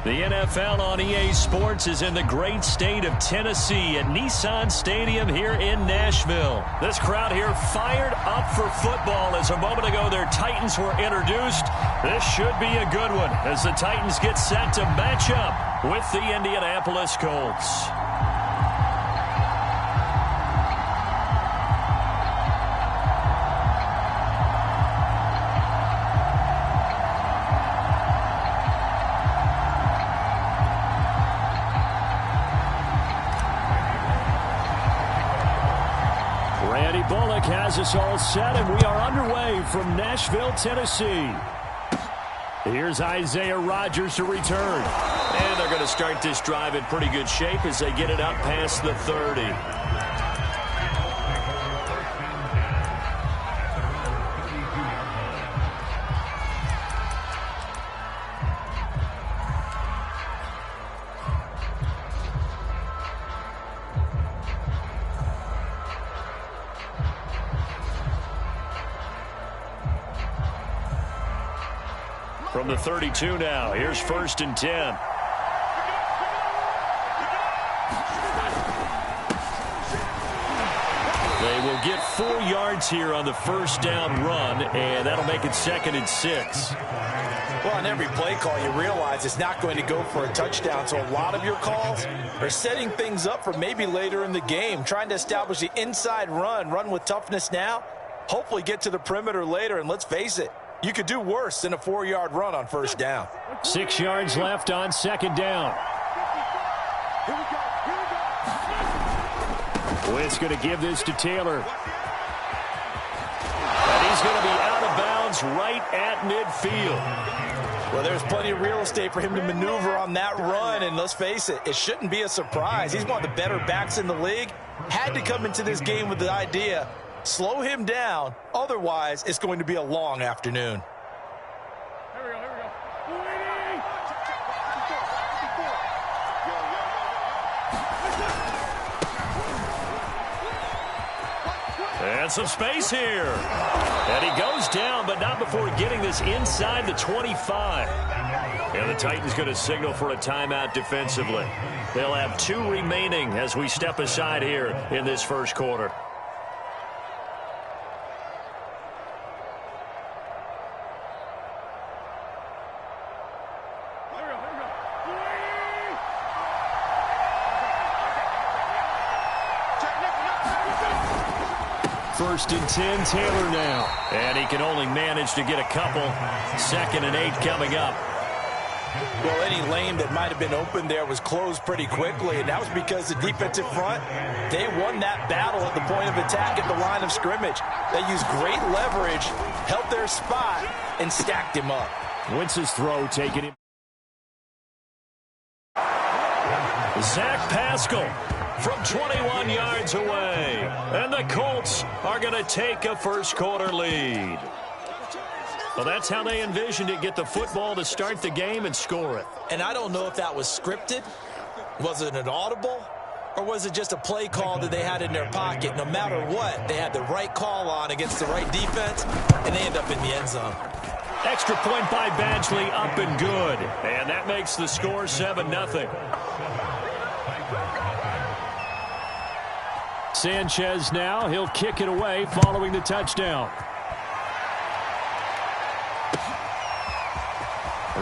The NFL on EA Sports is in the great state of Tennessee at Nissan Stadium here in Nashville. This crowd here fired up for football as a moment ago their Titans were introduced. This should be a good one as the Titans get set to match up with the Indianapolis Colts. Has us all set, and we are underway from Nashville, Tennessee. Here's Isaiah Rodgers to return. And they're going to start this drive in pretty good shape as they get it up past the 30. From the 32 now, here's 1st and 10. They will get 4 yards here on the first down run, and that'll make it 2nd and 6. Well, on every play call, you realize it's not going to go for a touchdown, so a lot of your calls are setting things up for maybe later in the game, trying to establish the inside run with toughness now, hopefully get to the perimeter later, and let's face it, you could do worse than a 4-yard run on first down. 6 yards left on 2nd down. Witt's going to give this to Taylor. And he's going to be out of bounds right at midfield. Well, there's plenty of real estate for him to maneuver on that run, and let's face it, it shouldn't be a surprise. He's one of the better backs in the league. Had to come into this game with the idea, slow him down, otherwise it's going to be a long afternoon. And some space here. And he goes down, but not before getting this inside the 25. And the Titans going to signal for a timeout defensively. They'll have 2 remaining as we step aside here in this first quarter. First and 10, Taylor now. And he can only manage to get a couple. 2nd and 8 coming up. Well, any lane that might have been open there was closed pretty quickly, and that was because the defensive front, they won that battle at the point of attack at the line of scrimmage. They used great leverage, held their spot, and stacked him up. Wentz's throw taking him. Zach Pascal from 21 yards away. And the Colts are going to take a first quarter lead. Well, that's how they envisioned it. Get the football to start the game and score it. And I don't know if that was scripted. Was it an audible? Or was it just a play call that they had in their pocket? No matter what, they had the right call on against the right defense, and they end up in the end zone. Extra point by Badgley, up and good. And that makes the score 7-0. Sanchez now, he'll kick it away following the touchdown.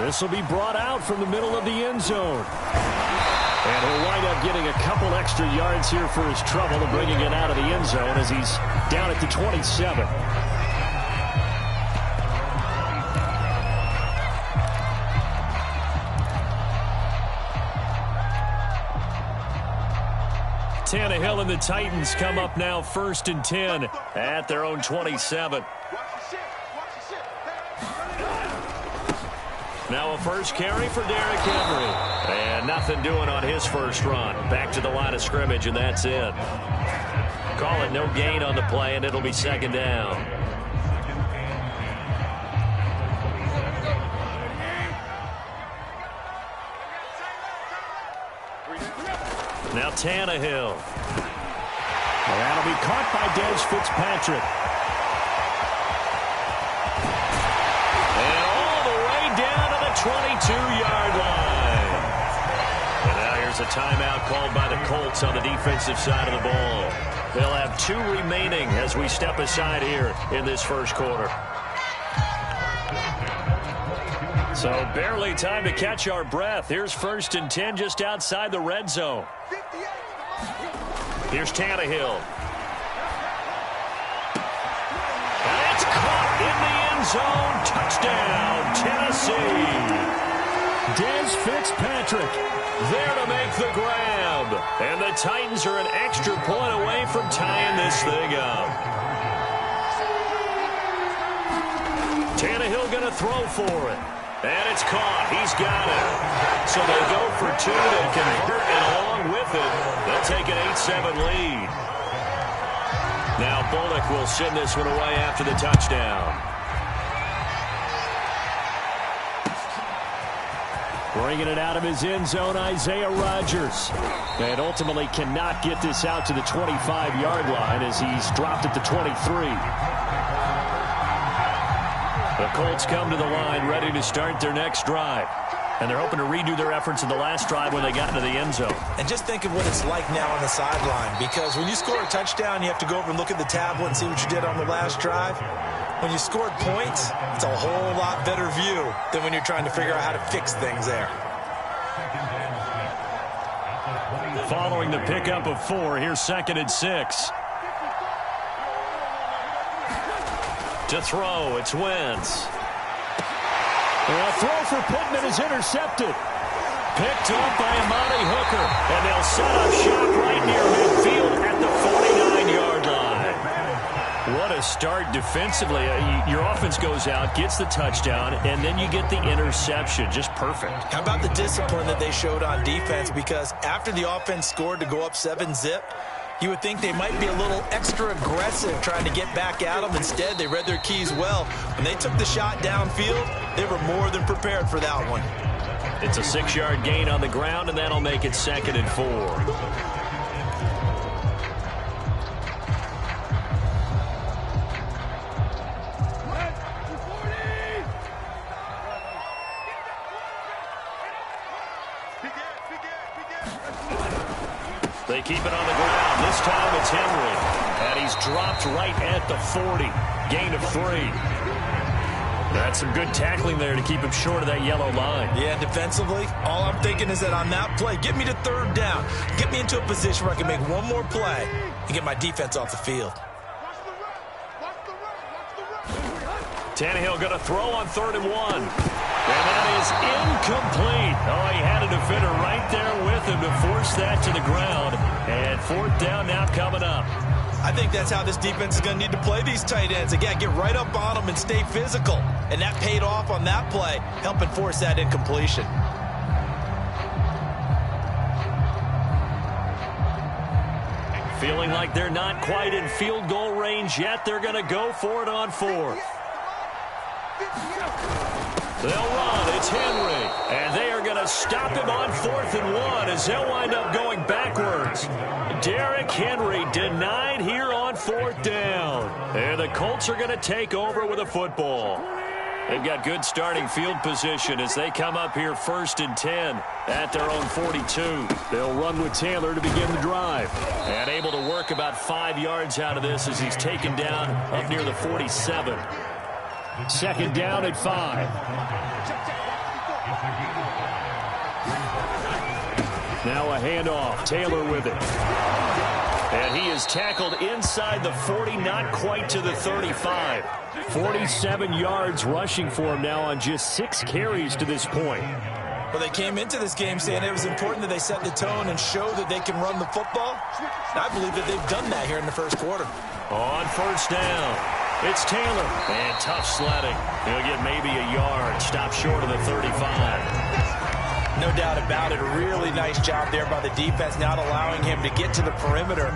This will be brought out from the middle of the end zone. And he'll wind up getting a couple extra yards here for his trouble and bringing it out of the end zone as he's down at the 27. Tannehill and the Titans come up now 1st and 10 at their own 27. Now a first carry for Derrick Henry. And nothing doing on his first run. Back to the line of scrimmage, and that's it. Call it no gain on the play, and it'll be 2nd down. Now Tannehill. Well, that'll be caught by Des Fitzpatrick. And all the way down to the 22-yard line. There's a timeout called by the Colts on the defensive side of the ball. They'll have 2 remaining as we step aside here in this first quarter. So barely time to catch our breath. Here's 1st and 10 just outside the red zone. Here's Tannehill. And it's caught in the end zone. Touchdown, Tennessee. Des Fitzpatrick there to make the grab. And the Titans are an extra point away from tying this thing up. Tannehill going to throw for it. And it's caught. He's got it. So they go for 2 to convert, and along with it, they'll take an 8-7 lead. Now Bullock will send this one away after the touchdown. Bringing it out of his end zone, Isaiah Rodgers. And ultimately cannot get this out to the 25-yard line as he's dropped at the 23. The Colts come to the line ready to start their next drive. And they're hoping to redo their efforts in the last drive when they got into the end zone. And just think of what it's like now on the sideline, because when you score a touchdown, you have to go over and look at the tablet and see what you did on the last drive. When you scored points, it's a whole lot better view than when you're trying to figure out how to fix things there. Following the pickup of 4, here's 2nd and 6. To throw, it's Wentz. A throw for Pittman is intercepted. Picked up by Amani Hooker. And they'll set up shop right near midfield at the 49-yard line. What a start defensively. Your offense goes out, gets the touchdown, and then you get the interception. Just perfect. How about the discipline that they showed on defense? Because after the offense scored to go up 7-zip, you would think they might be a little extra aggressive trying to get back at them. Instead, they read their keys well. When they took the shot downfield, they were more than prepared for that one. It's a 6-yard gain on the ground, and that'll make it 2nd and 4. They keep it on the ground. This time it's Henry. And he's dropped right at the 40. Gain of 3. That's some good tackling there to keep him short of that yellow line. Yeah, defensively, all I'm thinking is that on that play, get me to 3rd down. Get me into a position where I can make one more play and get my defense off the field. Tannehill going to throw on 3rd and 1. And that is incomplete. Oh, he had a defender right there with him to force that to the ground. And 4th down now coming up. I think that's how this defense is going to need to play these tight ends. Again, get right up on them and stay physical. And that paid off on that play, helping force that incompletion. Feeling like they're not quite in field goal range yet. They're going to go for it on 4th. They'll run. It's Henry. And they are going to stop him on 4th and 1 as they'll wind up going backwards. Derrick Henry denied here on 4th down. And the Colts are going to take over with a football. They've got good starting field position as they come up here 1st and 10 at their own 42. They'll run with Taylor to begin the drive. And able to work about 5 yards out of this as he's taken down up near the 47. 2nd down at 5. Now a handoff. Taylor with it. And he is tackled inside the 40, not quite to the 35. 47 yards rushing for him now on just 6 carries to this point. Well, they came into this game saying it was important that they set the tone and show that they can run the football. And I believe that they've done that here in the first quarter. On 1st down, it's Taylor. And tough sledding. He'll get maybe a yard. Stop short of the 35. No doubt about it. A really nice job there by the defense, not allowing him to get to the perimeter.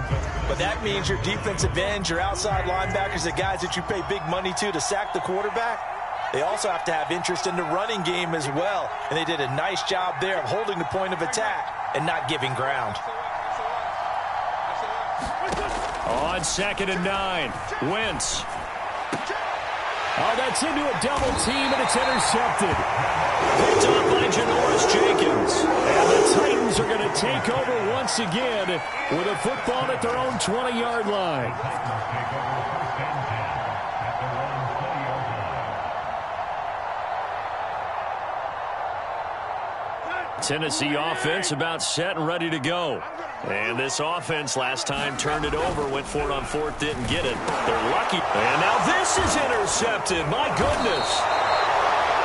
But that means your defensive ends, your outside linebackers, the guys that you pay big money to sack the quarterback, they also have to have interest in the running game as well. And they did a nice job there of holding the point of attack and not giving ground. On 2nd and 9, Wentz. Oh, that's into a double team, and it's intercepted. Picked off by Janoris Jenkins. And the Titans are going to take over once again with a football at their own 20-yard line. Tennessee offense about set and ready to go. And this offense last time turned it over, went for it on fourth, didn't get it. They're lucky. And now this is intercepted. My goodness.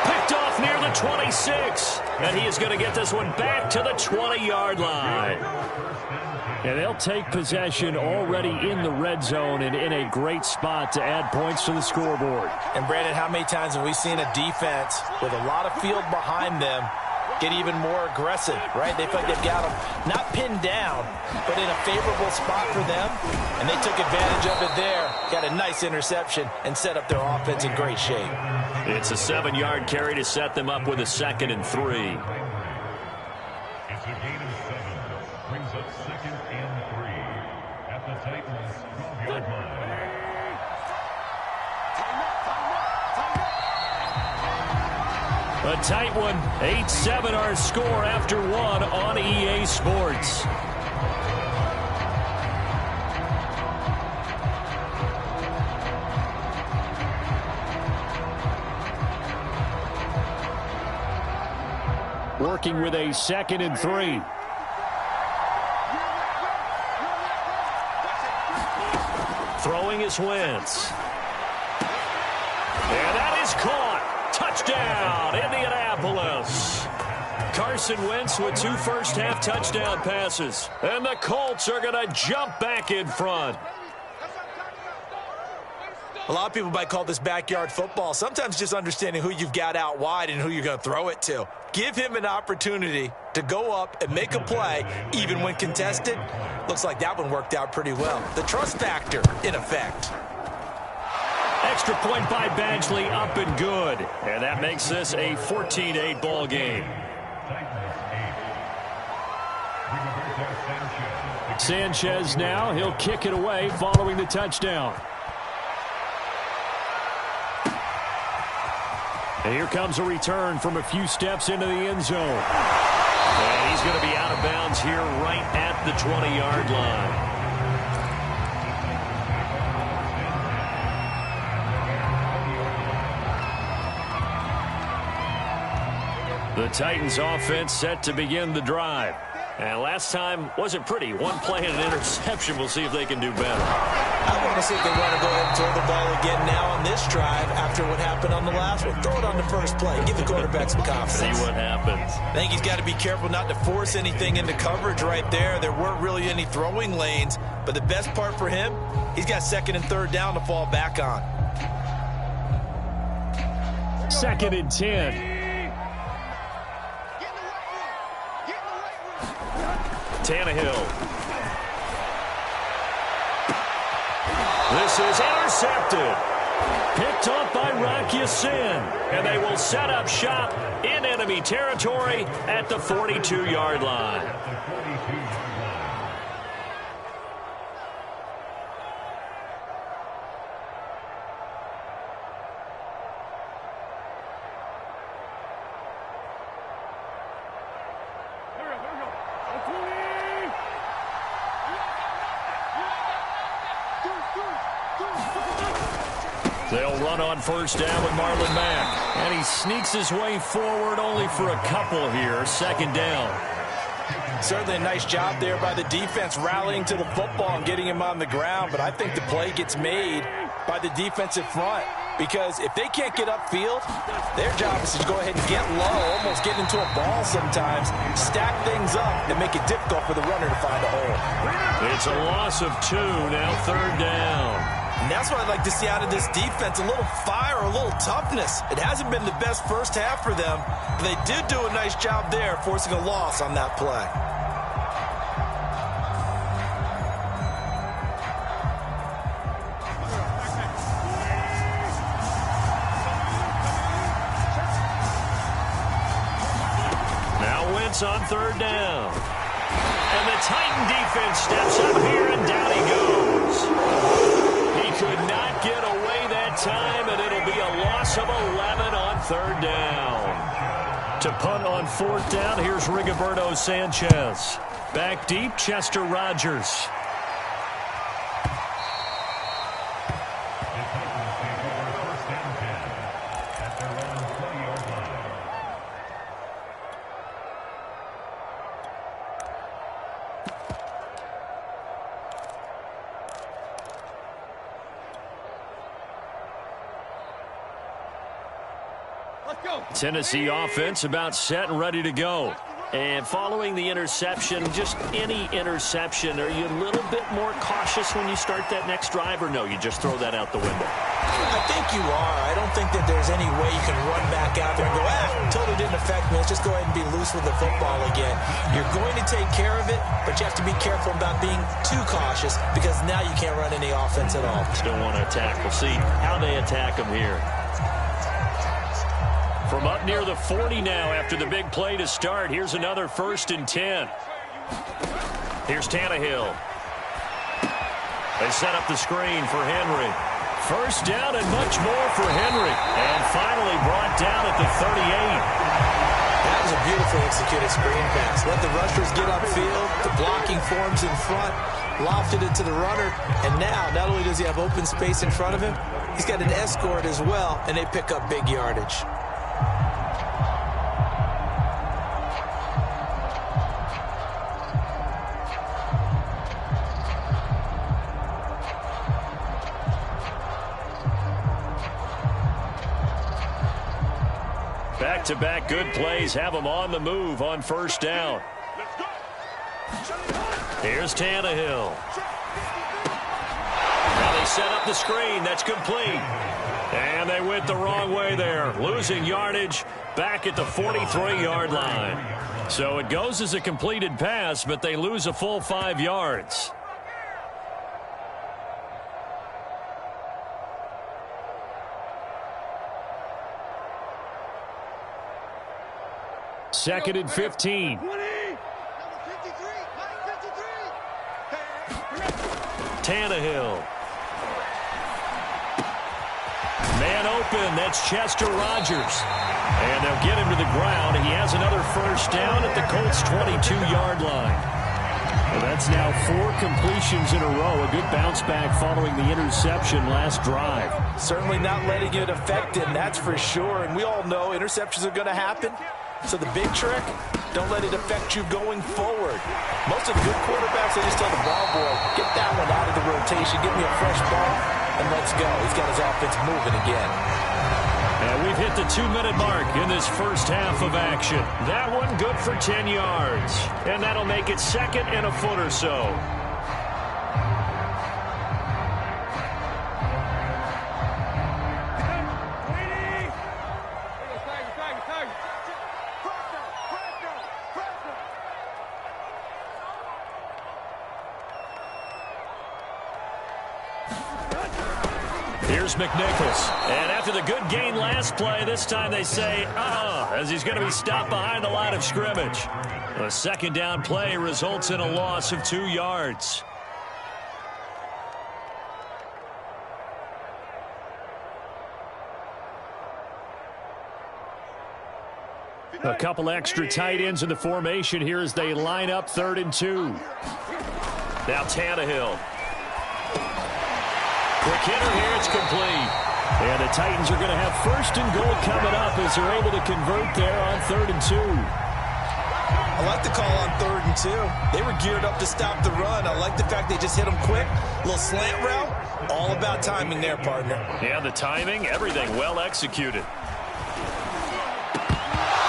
Picked off near the 26. And he is going to get this one back to the 20-yard line. And they'll take possession already in the red zone and in a great spot to add points to the scoreboard. And, Brandon, how many times have we seen a defense with a lot of field behind them get even more aggressive, right? They feel like they've got them not pinned down, but in a favorable spot for them, and they took advantage of it there. Got a nice interception and set up their offense in great shape. It's a 7-yard carry to set them up with a 2nd and 3. It's a gain of 7. Brings up 2nd and 3 at the Titans' 12-yard line. A tight one, 8-7 our score after one on EA Sports. Working with a 2nd and 3. Throwing is Wentz. And that is caught. Touchdown, Indianapolis. Carson Wentz with 2 first-half touchdown passes. And the Colts are going to jump back in front. A lot of people might call this backyard football. Sometimes just understanding who you've got out wide and who you're going to throw it to. Give him an opportunity to go up and make a play, even when contested. Looks like that one worked out pretty well. The trust factor, in effect. Extra point by Badgley, up and good. And that makes this a 14-8 ball game. Sanchez now, he'll kick it away following the touchdown. And here comes a return from a few steps into the end zone. And he's going to be out of bounds here right at the 20-yard line. The Titans offense set to begin the drive. And last time wasn't pretty. One play and an interception. We'll see if they can do better. I want to see if they want to go ahead and throw the ball again now on this drive after what happened on the last one. Throw it on the first play. Give the quarterback some confidence. See what happens. I think he's got to be careful not to force anything into coverage right there. There weren't really any throwing lanes. But the best part for him, he's got 2nd and 3rd down to fall back on. 2nd and 10. Tannehill. This is intercepted. Picked off by Rock Ya-Sin. And they will set up shop in enemy territory at the 42-yard line. They'll run on first down with Marlon Mack. And he sneaks his way forward only for a couple here. 2nd down. Certainly a nice job there by the defense rallying to the football and getting him on the ground. But I think the play gets made by the defensive front. Because if they can't get upfield, their job is to go ahead and get low, almost get into a ball sometimes, stack things up, and make it difficult for the runner to find a hole. It's a loss of 2, now 3rd down. And that's what I'd like to see out of this defense, a little fire, a little toughness. It hasn't been the best first half for them, but they did do a nice job there, forcing a loss on that play. Now Wentz on 3rd down. And the Titan defense steps up here, and down he goes. He could not get away that time, and it'll be a third down. To punt on fourth down, here's Rigoberto Sanchez. Back deep, Chester Rogers. Tennessee offense about set and ready to go. And following the interception, just any interception, are you a little bit more cautious when you start that next drive, or no, you just throw that out the window? I think you are. I don't think that there's any way you can run back out there and go, totally didn't affect me. Let's just go ahead and be loose with the football again. You're going to take care of it, but you have to be careful about being too cautious because now you can't run any offense at all. Still want to attack. We'll see how they attack them here. From up near the 40 now after the big play to start. Here's another 1st and 10. Here's Tannehill. They set up the screen for Henry. First down and much more for Henry. And finally brought down at the 38. That was a beautifully executed screen pass. Let the rushers get upfield. The blocking forms in front. Lofted it to the runner. And now, not only does he have open space in front of him, he's got an escort as well, and they pick up big yardage. Back-to-back good plays have them on the move on first down. Here's Tannehill. Now they set up the screen. That's complete. And they went the wrong way there, losing yardage back at the 43-yard line. So it goes as a completed pass, but they lose a full 5 yards. Second and 15. Tannehill. Man open. That's Chester Rogers. And they'll get him to the ground. He has another first down at the Colts' 22-yard line. Well, that's now 4 completions in a row. A good bounce back following the interception last drive. Certainly not letting it affect him, that's for sure. And we all know interceptions are going to happen. So the big trick, don't let it affect you going forward. Most of the good quarterbacks, they just tell the ball boy, get that one out of the rotation, give me a fresh ball, and let's go. He's got his offense moving again. And we've hit the 2-minute mark in this first half of action. That one good for 10 yards. And that'll make it second and a foot or so. Here's McNichols. And after the good gain last play, this time they say, as he's going to be stopped behind the line of scrimmage. A second down play results in a loss of 2 yards. A couple extra tight ends in the formation here as they line up 3rd and 2. Now Tannehill. Quick hitter here, it's complete. And the Titans are going to have 1st and goal coming up as they're able to convert there on 3rd and 2. I like the call on 3rd and 2. They were geared up to stop the run. I like the fact they just hit them quick. A little slant route. All about timing there, partner. Yeah, the timing, everything well executed.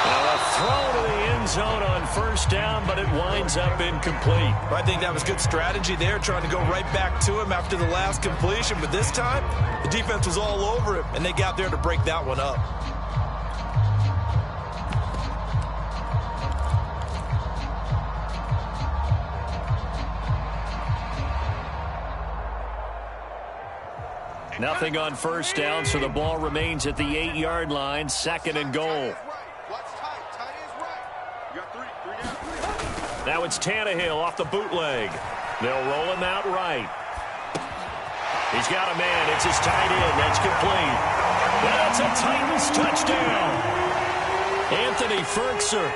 Now a throw to the end zone on 1st down, but it winds up incomplete. I think that was good strategy there, trying to go right back to him after the last completion. But this time, the defense was all over him, and they got there to break that one up. Nothing on 1st down, so the ball remains at the 8-yard line, 2nd and goal. Now it's Tannehill off the bootleg. They'll roll him out right. He's got a man. It's his tight end. That's complete. That's a Titans touchdown. Anthony Ferkser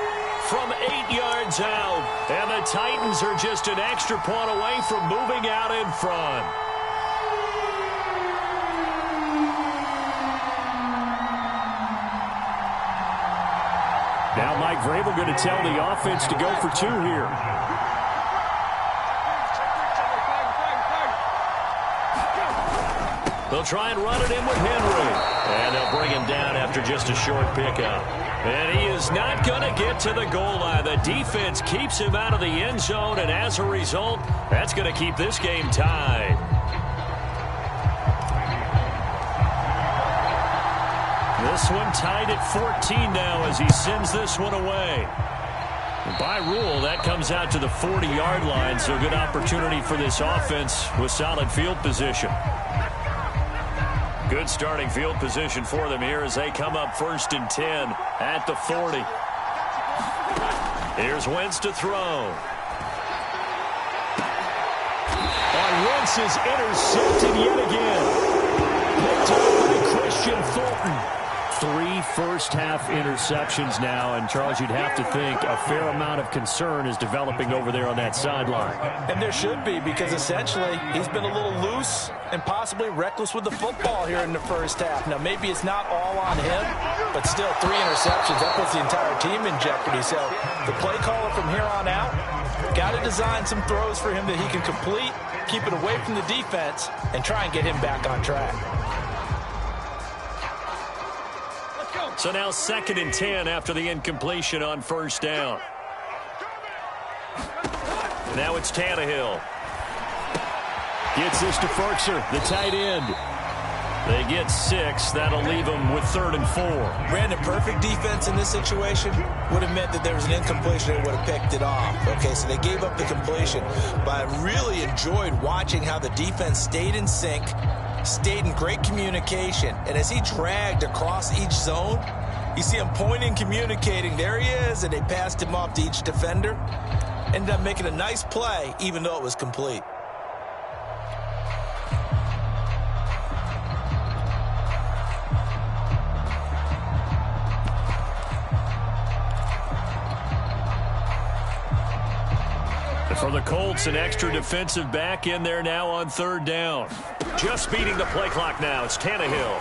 from 8 yards out. And the Titans are just an extra point away from moving out in front. Now Mike Vrabel going to tell the offense to go for 2 here. They'll try and run it in with Henry. And they'll bring him down after just a short pickup. And he is not going to get to the goal line. The defense keeps him out of the end zone, and as a result, that's going to keep this game tied. This one tied at 14 now as he sends this one away. By rule, that comes out to the 40-yard line, so good opportunity for this offense with solid field position. Good starting field position for them here as they come up 1st and 10 at the 40. Here's Wentz to throw. Wentz is intercepted yet again. Picked up by Christian Fulton. 3 first-half interceptions now, and Charles, you'd have to think a fair amount of concern is developing over there on that sideline. And there should be, because essentially he's been a little loose and possibly reckless with the football here in the first half. Now, maybe it's not all on him, but still 3 interceptions. That puts the entire team in jeopardy. So the play caller from here on out got to design some throws for him that he can complete, keep it away from the defense, and try and get him back on track. So now 2nd and 10 after the incompletion on 1st down. Now it's Tannehill. Gets this to Ferkser, the tight end. They get 6. That'll leave them with 3rd and 4. Brandon, perfect defense in this situation would have meant that there was an incompletion. They would have picked it off. Okay, so they gave up the completion. But I really enjoyed watching how the defense stayed in sync, stayed in great communication. And as he dragged across each zone, you see him pointing, communicating. There he is, and they passed him off to each defender. Ended up making a nice play, even though it was complete. For the Colts, an extra defensive back in there now on 3rd down. Just beating the play clock now. It's Tannehill.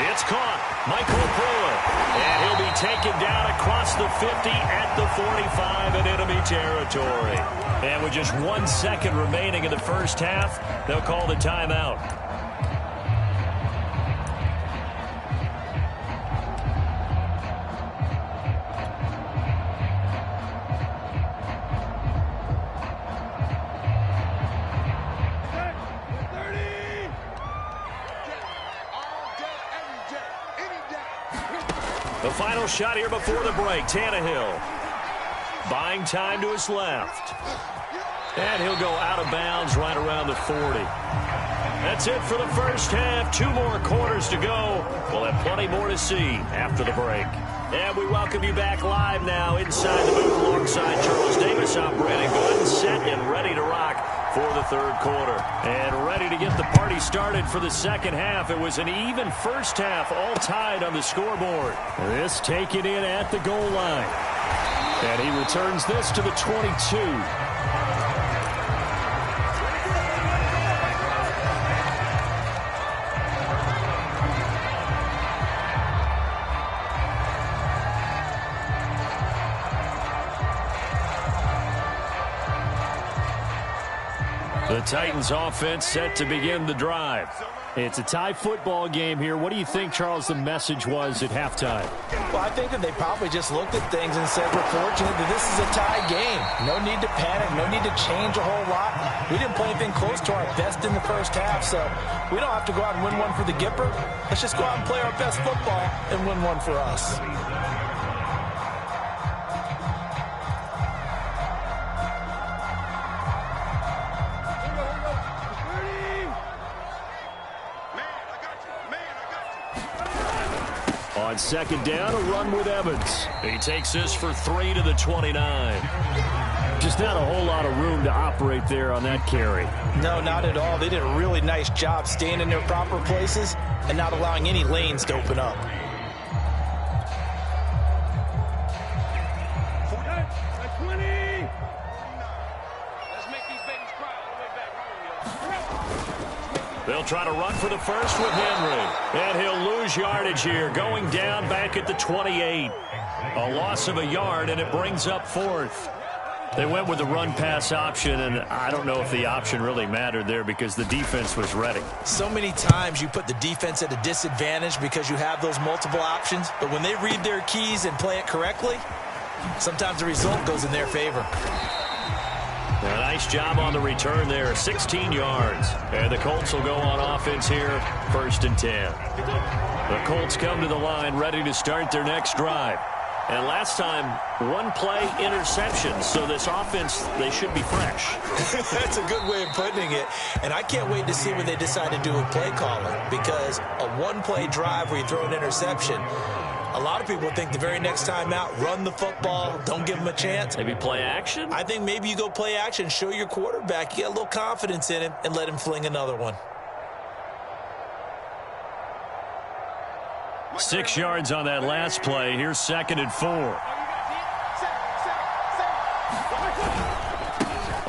It's caught. Michael Pruitt. And he'll be taken down across the 50 at the 45 in enemy territory. And with just 1 second remaining in the first half, they'll call the timeout. The final shot here before the break. Tannehill buying time to his left. And he'll go out of bounds right around the 40. That's it for the first half. 2 more quarters to go. We'll have plenty more to see after the break. And we welcome you back live now inside the booth alongside Charles Davis. I'm Brandon Gooden, set and ready to rock for the 3rd quarter. And ready to get the party started for the 2nd half. It was an even first half, all tied on the scoreboard. This taken in at the goal line. And he returns this to the 22. The Titans offense set to begin the drive. It's a tie football game here. What do you think, Charles, the message was at halftime? Well, I think that they probably just looked at things and said, we're fortunate that this is a tie game. No need to panic, no need to change a whole lot. We didn't play anything close to our best in the first half, so we don't have to go out and win one for the Gipper. Let's just go out and play our best football and win one for us. On 2nd down, a run with Evans. He takes this for 3 to the 29. Just not a whole lot of room to operate there on that carry. No, not at all. They did a really nice job staying in their proper places and not allowing any lanes to open up. They'll try to run for the first with Henry. And he'll lose yardage here, going down back at the 28. A loss of a yard, and it brings up fourth. They went with the run-pass option, and I don't know if the option really mattered there because the defense was ready. So many times you put the defense at a disadvantage because you have those multiple options, but when they read their keys and play it correctly, sometimes the result goes in their favor. A nice job on the return there, 16 yards. And the Colts will go on offense here, 1st and 10. The Colts come to the line ready to start their next drive. And last time, one play interception, so this offense, they should be fresh. That's a good way of putting it. And I can't wait to see what they decide to do with play calling, because a one-play drive where you throw an interception, a lot of people think the very next time out, run the football, don't give them a chance. Maybe play action? I think maybe you go play action, show your quarterback, you get a little confidence in him, and let him fling another one. 6 yards on that last play. Here's 2nd and 4.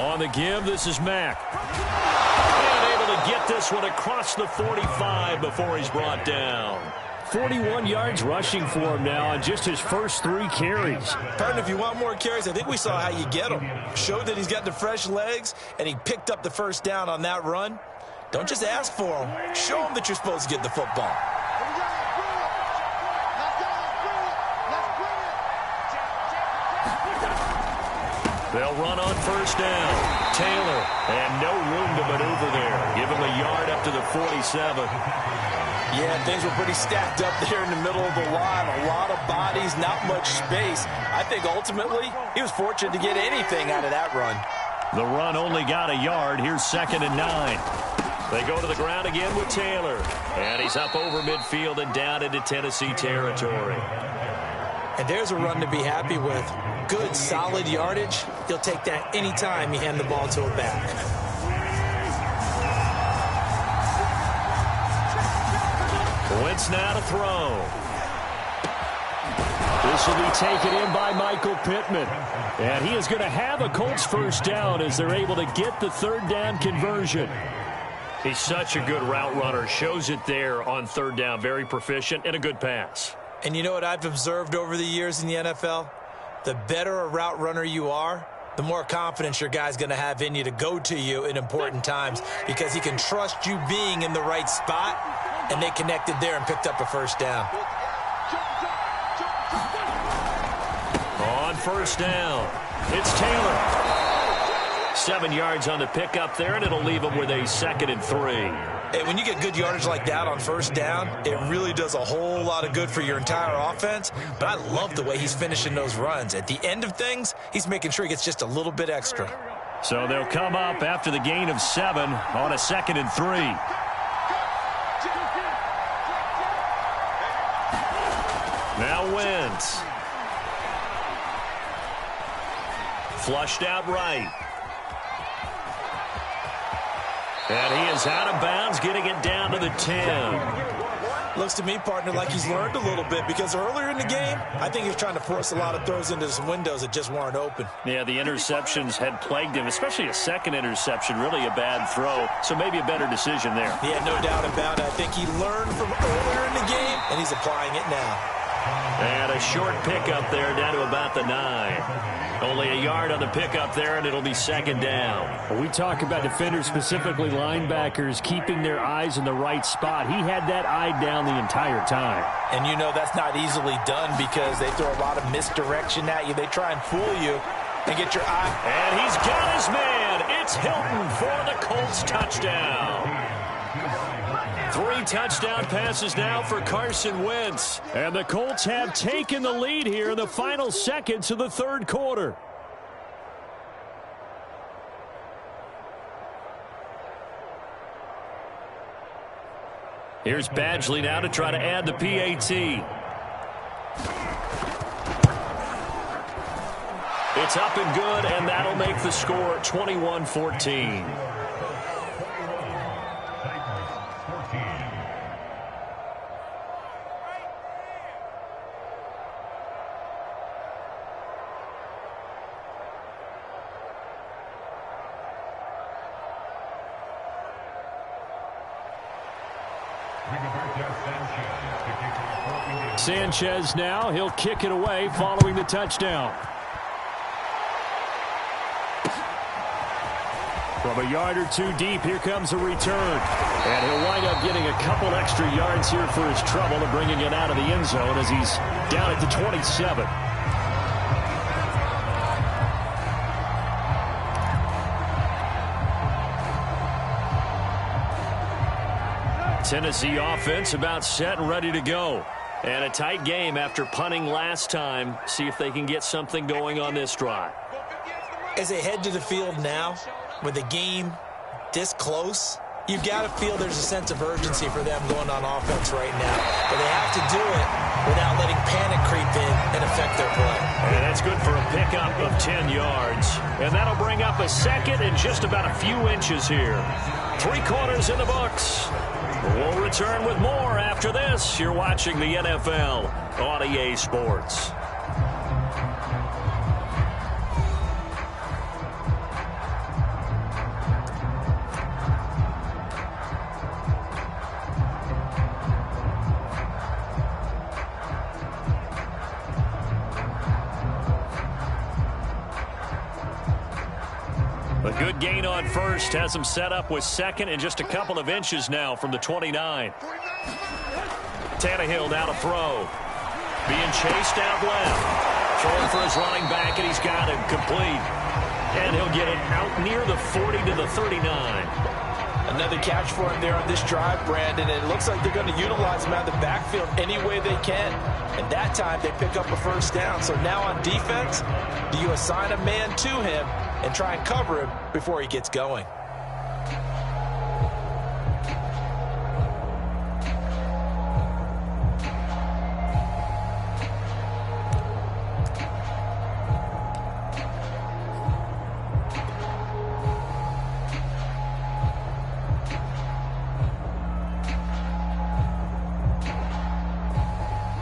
On the give, this is Mack. And able to get this one across the 45 before he's brought down. 41 yards rushing for him now on just his first 3 carries. Pardon, if you want more carries, I think we saw how you get them. Showed that he's got the fresh legs, and he picked up the first down on that run. Don't just ask for him. Show him that you're supposed to get the football. They'll run on first down. Taylor, and no room to maneuver there. Give him a yard up to the 47. Yeah, things were pretty stacked up there in the middle of the line. A lot of bodies, not much space. I think ultimately he was fortunate to get anything out of that run. The run only got a yard. Here's 2nd and 9. They go to the ground again with Taylor. And he's up over midfield and down into Tennessee territory. And there's a run to be happy with. Good, solid yardage. He'll take that anytime you hand the ball to a back. Wentz now to throw. This will be taken in by Michael Pittman. And he is going to have a Colts first down as they're able to get the 3rd down conversion. He's such a good route runner. Shows it there on 3rd down. Very proficient and a good pass. And you know what I've observed over the years in the NFL? The better a route runner you are, the more confidence your guy's going to have in you to go to you in important times because he can trust you being in the right spot, and they connected there and picked up a first down. On first down, it's Taylor. 7 yards on the pickup there, and it'll leave him with a 2nd and 3. Hey, when you get good yardage like that on first down, it really does a whole lot of good for your entire offense. But I love the way he's finishing those runs. At the end of things, he's making sure he gets just a little bit extra. So they'll come up after the gain of 7 on a 2nd and 3. Now Wentz. Flushed out right. And he is out of bounds, getting it down to the 10. Looks to me, partner, like he's learned a little bit because earlier in the game, I think he was trying to force a lot of throws into some windows that just weren't open. Yeah, the interceptions had plagued him, especially a second interception, really a bad throw. So maybe a better decision there. Yeah, no doubt about it. I think he learned from earlier in the game, and he's applying it now. And a short pickup there down to about the 9. Only a yard on the pickup there, and it'll be 2nd down. When we talk about defenders, specifically linebackers, keeping their eyes in the right spot. He had that eye down the entire time. And you know that's not easily done because they throw a lot of misdirection at you. They try and fool you and get your eye. And he's got his man. It's Hilton for the Colts touchdown. 3 touchdown passes now for Carson Wentz. And the Colts have taken the lead here in the final seconds of the 3rd quarter. Here's Badgley now to try to add the PAT. It's up and good, and that'll make the score 21-14. Sanchez now, he'll kick it away following the touchdown. From a yard or two deep, here comes a return. And he'll wind up getting a couple extra yards here for his trouble and bringing it out of the end zone as he's down at the 27. Tennessee offense about set and ready to go. And a tight game after punting last time. See if they can get something going on this drive. As they head to the field now, with the game this close, you've got to feel there's a sense of urgency for them going on offense right now. But they have to do it without letting panic creep in and affect their play. And that's good for a pickup of 10 yards. And that'll bring up a second and just about a few inches here. 3 quarters in the books. We'll return with more after this. You're watching the NFL on EA Sports. A good gain on first has him set up with second and just a couple of inches now from the 29. Tannehill now to throw. Being chased out left. Throwing for his running back, and he's got him complete. And he'll get it out near the 40 to the 39. Another catch for him there on this drive, Brandon. And it looks like they're going to utilize him out of the backfield any way they can. And that time they pick up a first down. So now on defense, do you assign a man to him and try and cover him before he gets going?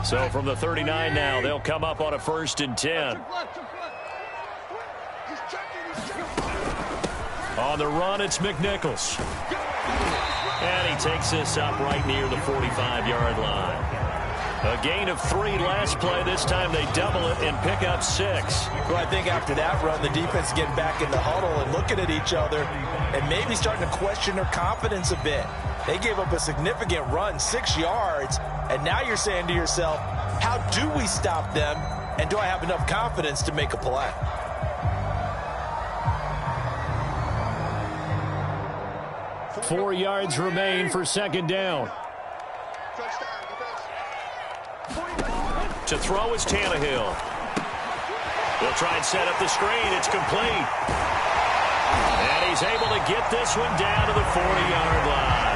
So from the 39 now, they'll come up on a 1st and 10. On the run, it's McNichols. And he takes this up right near the 45-yard line. A gain of 3 last play. This time they double it and pick up 6. Well, I think after that run, the defense is getting back in the huddle and looking at each other and maybe starting to question their confidence a bit. They gave up a significant run, 6 yards, and now you're saying to yourself, how do we stop them, and do I have enough confidence to make a play? Four yards remain for second down. To throw is Tannehill. They'll try and set up the screen. It's complete. And he's able to get this one down to the 40-yard line.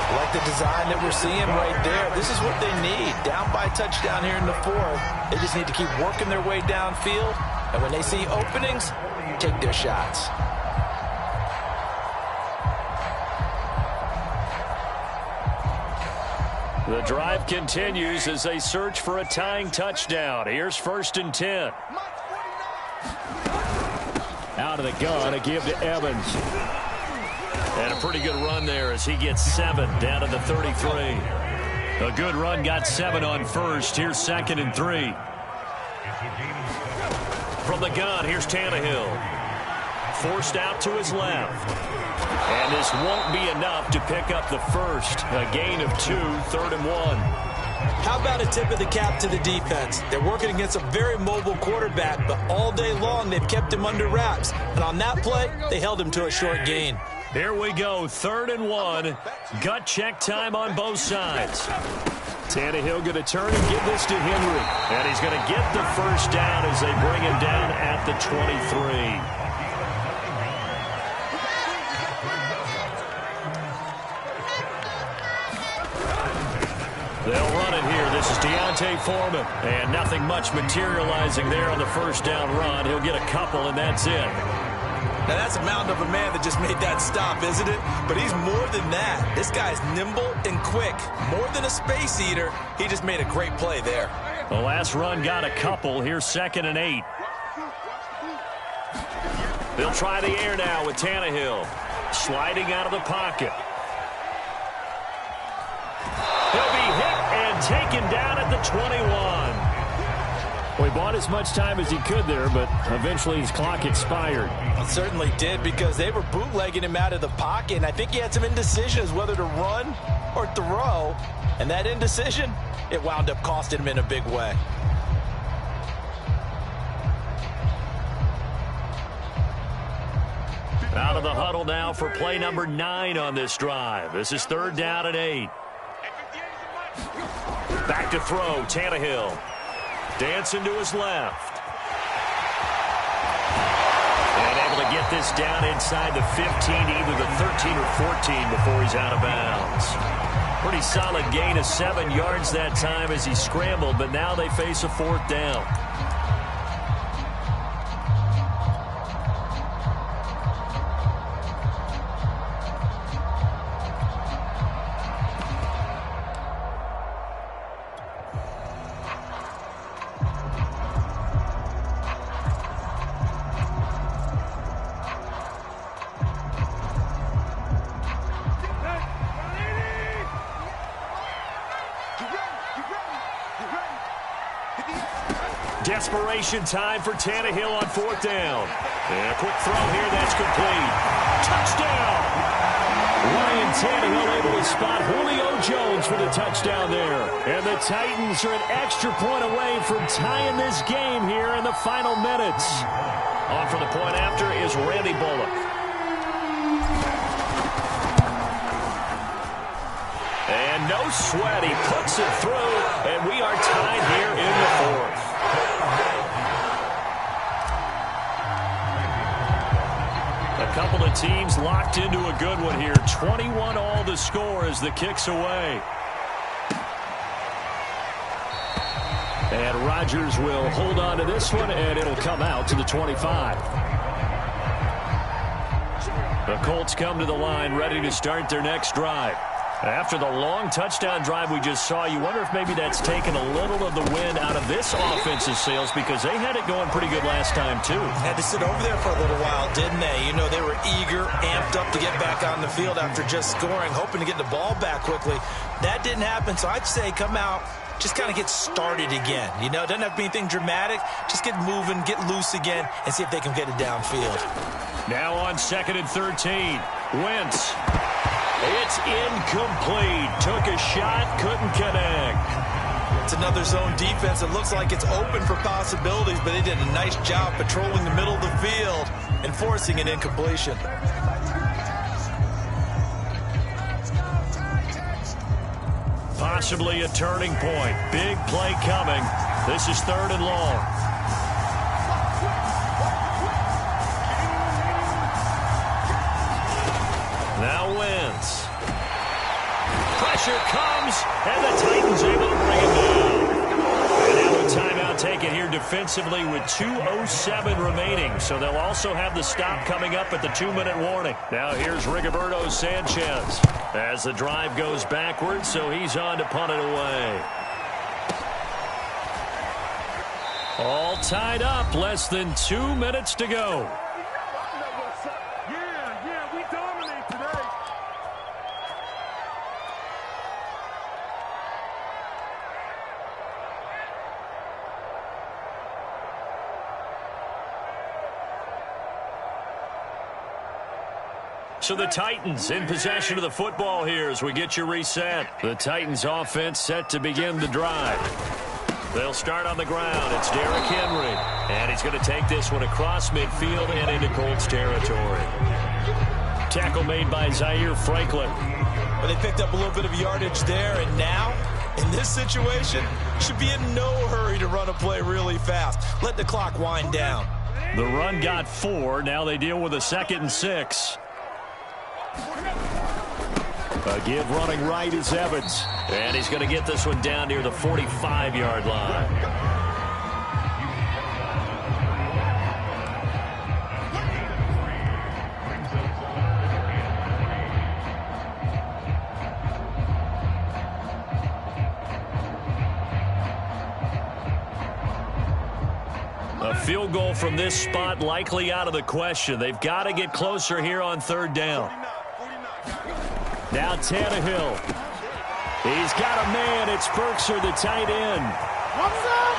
Like the design that we're seeing right there. This is what they need. Down by a touchdown here in the 4th. They just need to keep working their way downfield. And when they see openings, take their shots. The drive continues as they search for a tying touchdown. Here's 1st and 10. Out of the gun, a give to Evans. And a pretty good run there as he gets 7 down to the 33. A good run, got 7 on first. Here's 2nd and 3. From the gun, here's Tannehill. Forced out to his left. And this won't be enough to pick up the first. A gain of 2, 3rd and 1. How about a tip of the cap to the defense? They're working against a very mobile quarterback, but all day long they've kept him under wraps. And on that play, they held him to a short gain. Here we go, 3rd and 1. Gut check time on both sides. Tannehill going to turn and give this to Henry. And he's going to get the first down as they bring him down at the 23. They'll run it here. This is Deontay Foreman. And nothing much materializing there on the first down run. He'll get a couple, and that's it. Now, that's a mountain of a man that just made that stop, isn't it? But he's more than that. This guy's nimble and quick. More than a space eater. He just made a great play there. The last run got a couple. Here's 2nd and 8. They'll try the air now with Tannehill. Sliding out of the pocket. He'll be hit and taken down at the 21. Well, he bought as much time as he could there, but eventually his clock expired. It certainly did, because they were bootlegging him out of the pocket, and I think he had some indecisions whether to run or throw. And that indecision, it wound up costing him in a big way. Out of the huddle now for play number 9 on this drive. This is 3rd down and 8. Back to throw, Tannehill. Dancing to his left. And able to get this down inside the 15, either the 13 or 14 before he's out of bounds. Pretty solid gain of 7 yards that time as he scrambled, but now they face a 4th down. Desperation time for Tannehill on 4th down. And a quick throw here that's complete. Touchdown! Ryan Tannehill able to spot Julio Jones for the touchdown there. And the Titans are an extra point away from tying this game here in the final minutes. On for the point after is Randy Bullock. And no sweat, he puts it through, and we are tied here in the 4th. A couple of teams locked into a good one here. 21 all the score as the kick's away. And Rodgers will hold on to this one, and it'll come out to the 25. The Colts come to the line ready to start their next drive. After the long touchdown drive we just saw, you wonder if maybe that's taken a little of the wind out of this offense's sails, because they had it going pretty good last time, too. Had to sit over there for a little while, didn't they? You know, they were eager, amped up to get back on the field after just scoring, hoping to get the ball back quickly. That didn't happen, so I'd say come out, just kind of get started again. You know, it doesn't have to be anything dramatic. Just get moving, get loose again, and see if they can get it downfield. Now on 2nd and 13. Wentz. It's incomplete. Took a shot, couldn't connect. It's another zone defense. It looks like it's open for possibilities, but they did a nice job patrolling the middle of the field and forcing an incompletion. Possibly a turning point. Big play coming. This is 3rd and long. Now Wentz. Pressure comes, and the Titans able to bring him down. And now a timeout taken here defensively with 2:07 remaining. So they'll also have the stop coming up at the 2-minute warning. Now here's Rigoberto Sanchez as the drive goes backwards, so he's on to punt it away. All tied up, less than 2 minutes to go. So the Titans in possession of the football here as we get you reset. The Titans offense set to begin the drive. They'll start on the ground. It's Derrick Henry. And he's going to take this one across midfield and into Colts territory. Tackle made by Zaire Franklin. But they picked up a little bit of yardage there, and now, in this situation, should be in no hurry to run a play really fast. Let the clock wind down. The run got 4. Now they deal with a 2nd and 6. A give running right is Evans. And he's going to get this one down near the 45-yard line. A field goal from this spot likely out of the question. They've got to get closer here on third down. Now Tannehill. He's got a man. It's Berkshire, the tight end.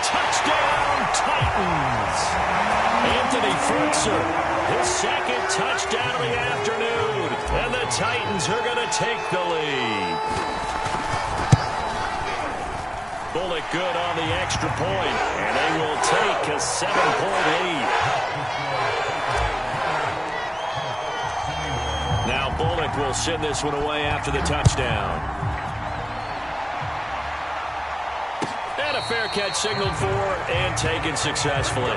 Touchdown, Titans. Anthony Berkshire, his second touchdown of the afternoon. And the Titans are going to take the lead. Bullock good on the extra point, and they will take a 7-point lead. Now Bullock will send this one away after the touchdown. And a fair catch signaled for and taken successfully.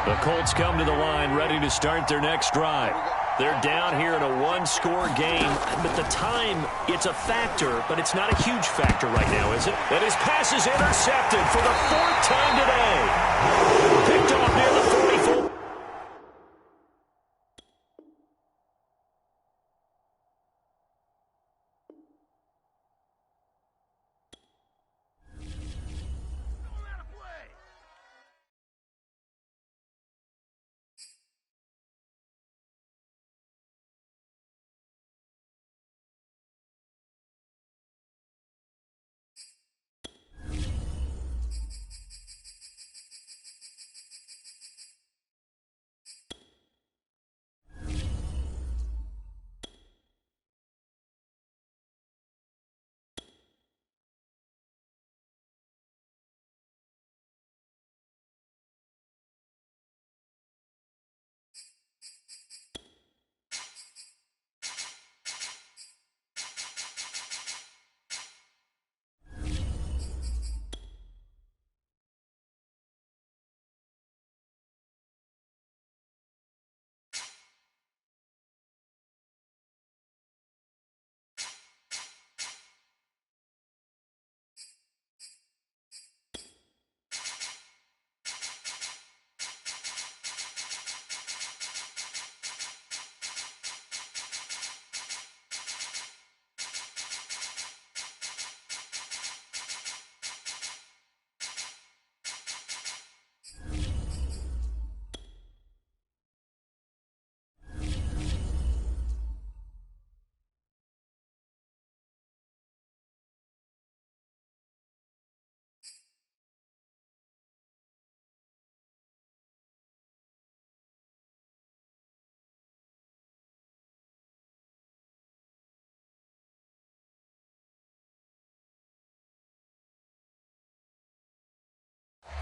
The Colts come to the line ready to start their next drive. They're down here in a one-score game, but the time, it's a factor, but it's not a huge factor right now, is it? And his pass is intercepted for the fourth time today. Picked off near the 44.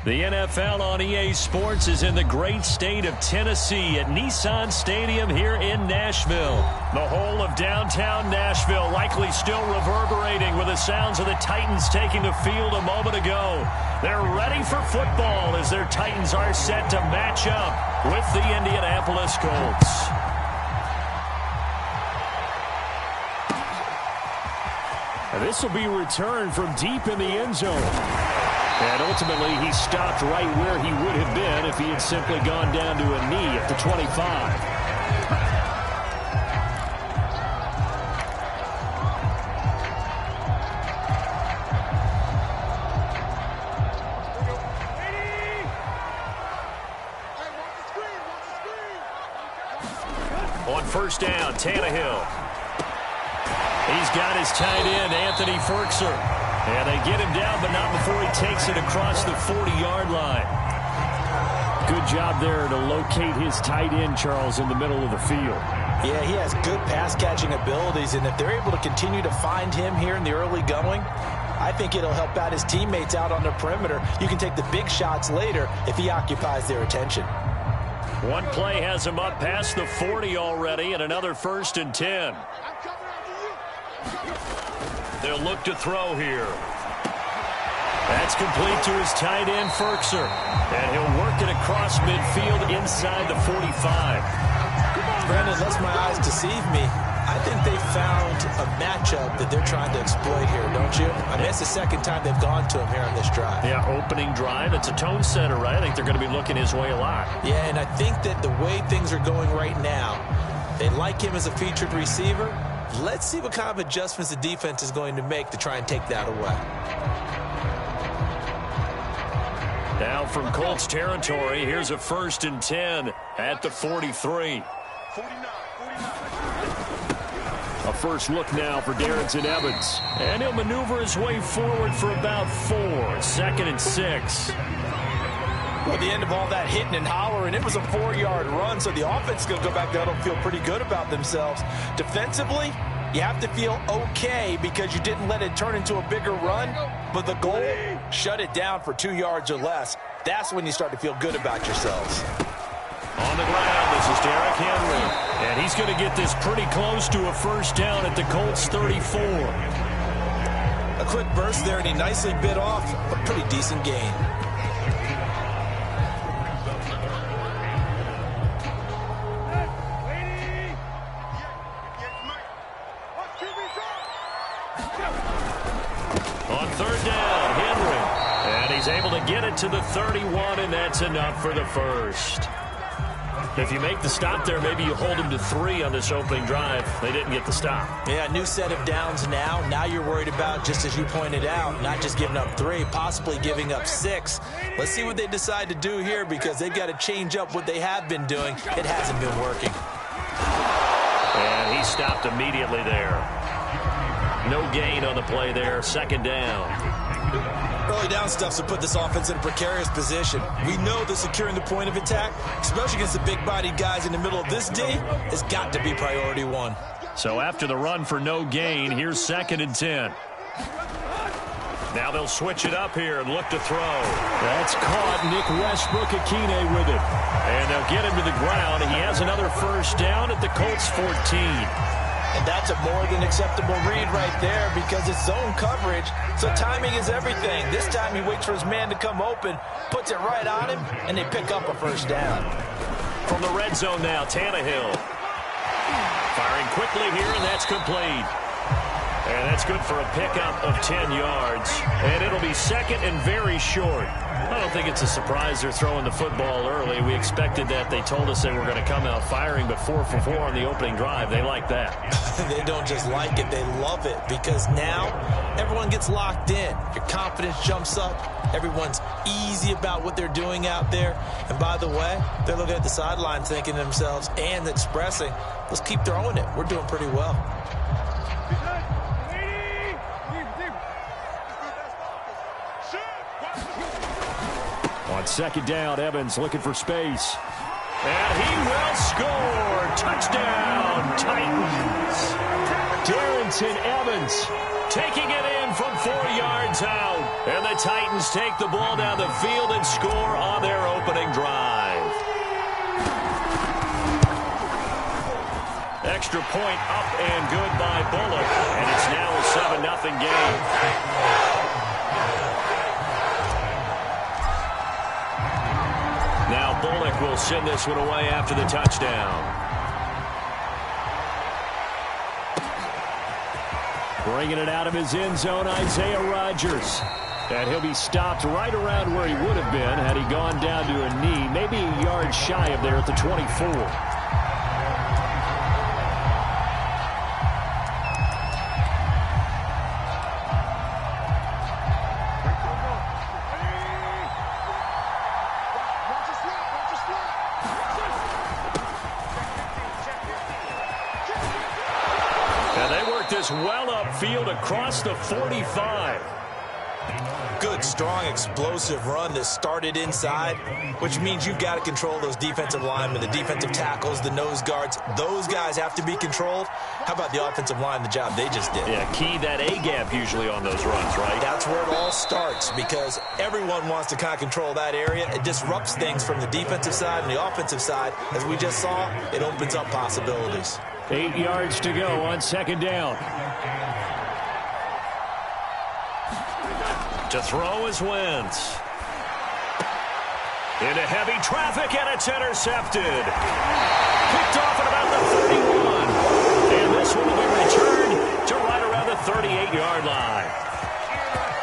The NFL on EA Sports is in the great state of Tennessee at Nissan Stadium here in Nashville. The whole of downtown Nashville likely still reverberating with the sounds of the Titans taking the field a moment ago. They're ready for football as their Titans are set to match up with the Indianapolis Colts. This will be returned from deep in the end zone. And ultimately, he stopped right where he would have been if he had simply gone down to a knee at the 25. On first down, Tannehill. He's got his tight end, Anthony Berkshire. And they get him down, but not before he takes it across the 40-yard line. Good job there to locate his tight end, Charles, in the middle of the field. Yeah, he has good pass-catching abilities, and if they're able to continue to find him here in the early going, I think it'll help out his teammates out on the perimeter. You can take the big shots later if he occupies their attention. One play has him up past the 40 already, and another 1st and 10. They'll look to throw here. That's complete to his tight end, Ferkser. And he'll work it across midfield inside the 45. Brandon, unless my eyes deceive me, I think they found a matchup that they're trying to exploit here, don't you? I mean, it's the second time they've gone to him here on this drive. Yeah, opening drive. It's a tone setter, right? I think they're going to be looking his way a lot. Yeah, and I think that the way things are going right now, they like him as a featured receiver. Let's see what kind of adjustments the defense is going to make to try and take that away. Now from Colts territory, here's a 1st and 10 at the 43. A first look now for Darrington Evans. And he'll maneuver his way forward for about 4. 2nd and 6. Well, the end of all that hitting and hollering, it was a 4-yard run, so the offense is going to go back there and feel pretty good about themselves. Defensively, you have to feel okay because you didn't let it turn into a bigger run, but the goal, shut it down for 2 yards or less. That's when you start to feel good about yourselves. On the ground, this is Derrick Henry. And he's going to get this pretty close to a first down at the Colts 34. A quick burst there, and he nicely bit off a pretty decent gain. On 3rd down, Henry. And he's able to get it to the 31, and that's enough for the first. If you make the stop there, maybe you hold them to 3 on this opening drive. They didn't get the stop. Yeah, new set of downs now. Now you're worried about, just as you pointed out, not just giving up 3, possibly giving up 6. Let's see what they decide to do here because they've got to change up what they have been doing. It hasn't been working. And he stopped immediately there. No gain on the play there. 2nd down. Early down stuff to put this offense in a precarious position. We know that securing the point of attack, especially against the big-bodied guys in the middle of this D, has got to be priority 1. So after the run for no gain, here's 2nd and 10. Now they'll switch it up here and look to throw. That's caught. Nick Westbrook-Akine with it. And they'll get him to the ground. He has another first down at the Colts 14. And that's a more than acceptable read right there because it's zone coverage, so timing is everything. This time he waits for his man to come open, puts it right on him, and they pick up a first down. From the red zone now, Tannehill. Firing quickly here, and that's complete. And that's good for a pickup of 10 yards. And it'll be 2nd and very short. I don't think it's a surprise they're throwing the football early. We expected that. They told us they were going to come out firing, but 4 for 4 on the opening drive. They like that. They don't just like it, they love it because now everyone gets locked in. Your confidence jumps up. Everyone's easy about what they're doing out there. And by the way, they're looking at the sideline thinking to themselves and expressing, let's keep throwing it. We're doing pretty well. On 2nd down, Evans looking for space. And he will score. Touchdown, Titans. Darrington Evans taking it in from 4 yards out. And the Titans take the ball down the field and score on their opening drive. Extra point up and good by Bullock. And it's now a 7-0 game. Now Bullock will send this one away after the touchdown. Bringing it out of his end zone, Isaiah Rodgers. And he'll be stopped right around where he would have been had he gone down to a knee, maybe a yard shy of there at the 24. Well upfield across the 45. Good, strong, explosive run that started inside, which means you've got to control those defensive linemen, the defensive tackles, the nose guards. Those guys have to be controlled. How about the offensive line, the job they just did? Yeah, key that A-gap usually on those runs, right? That's where it all starts because everyone wants to kind of control that area. It disrupts things from the defensive side and the offensive side. As we just saw, it opens up possibilities. 8 yards to go on 2nd down. To throw is Wentz. Into heavy traffic, and it's intercepted. Picked off at about the 31. And this one will be returned to right around the 38-yard line.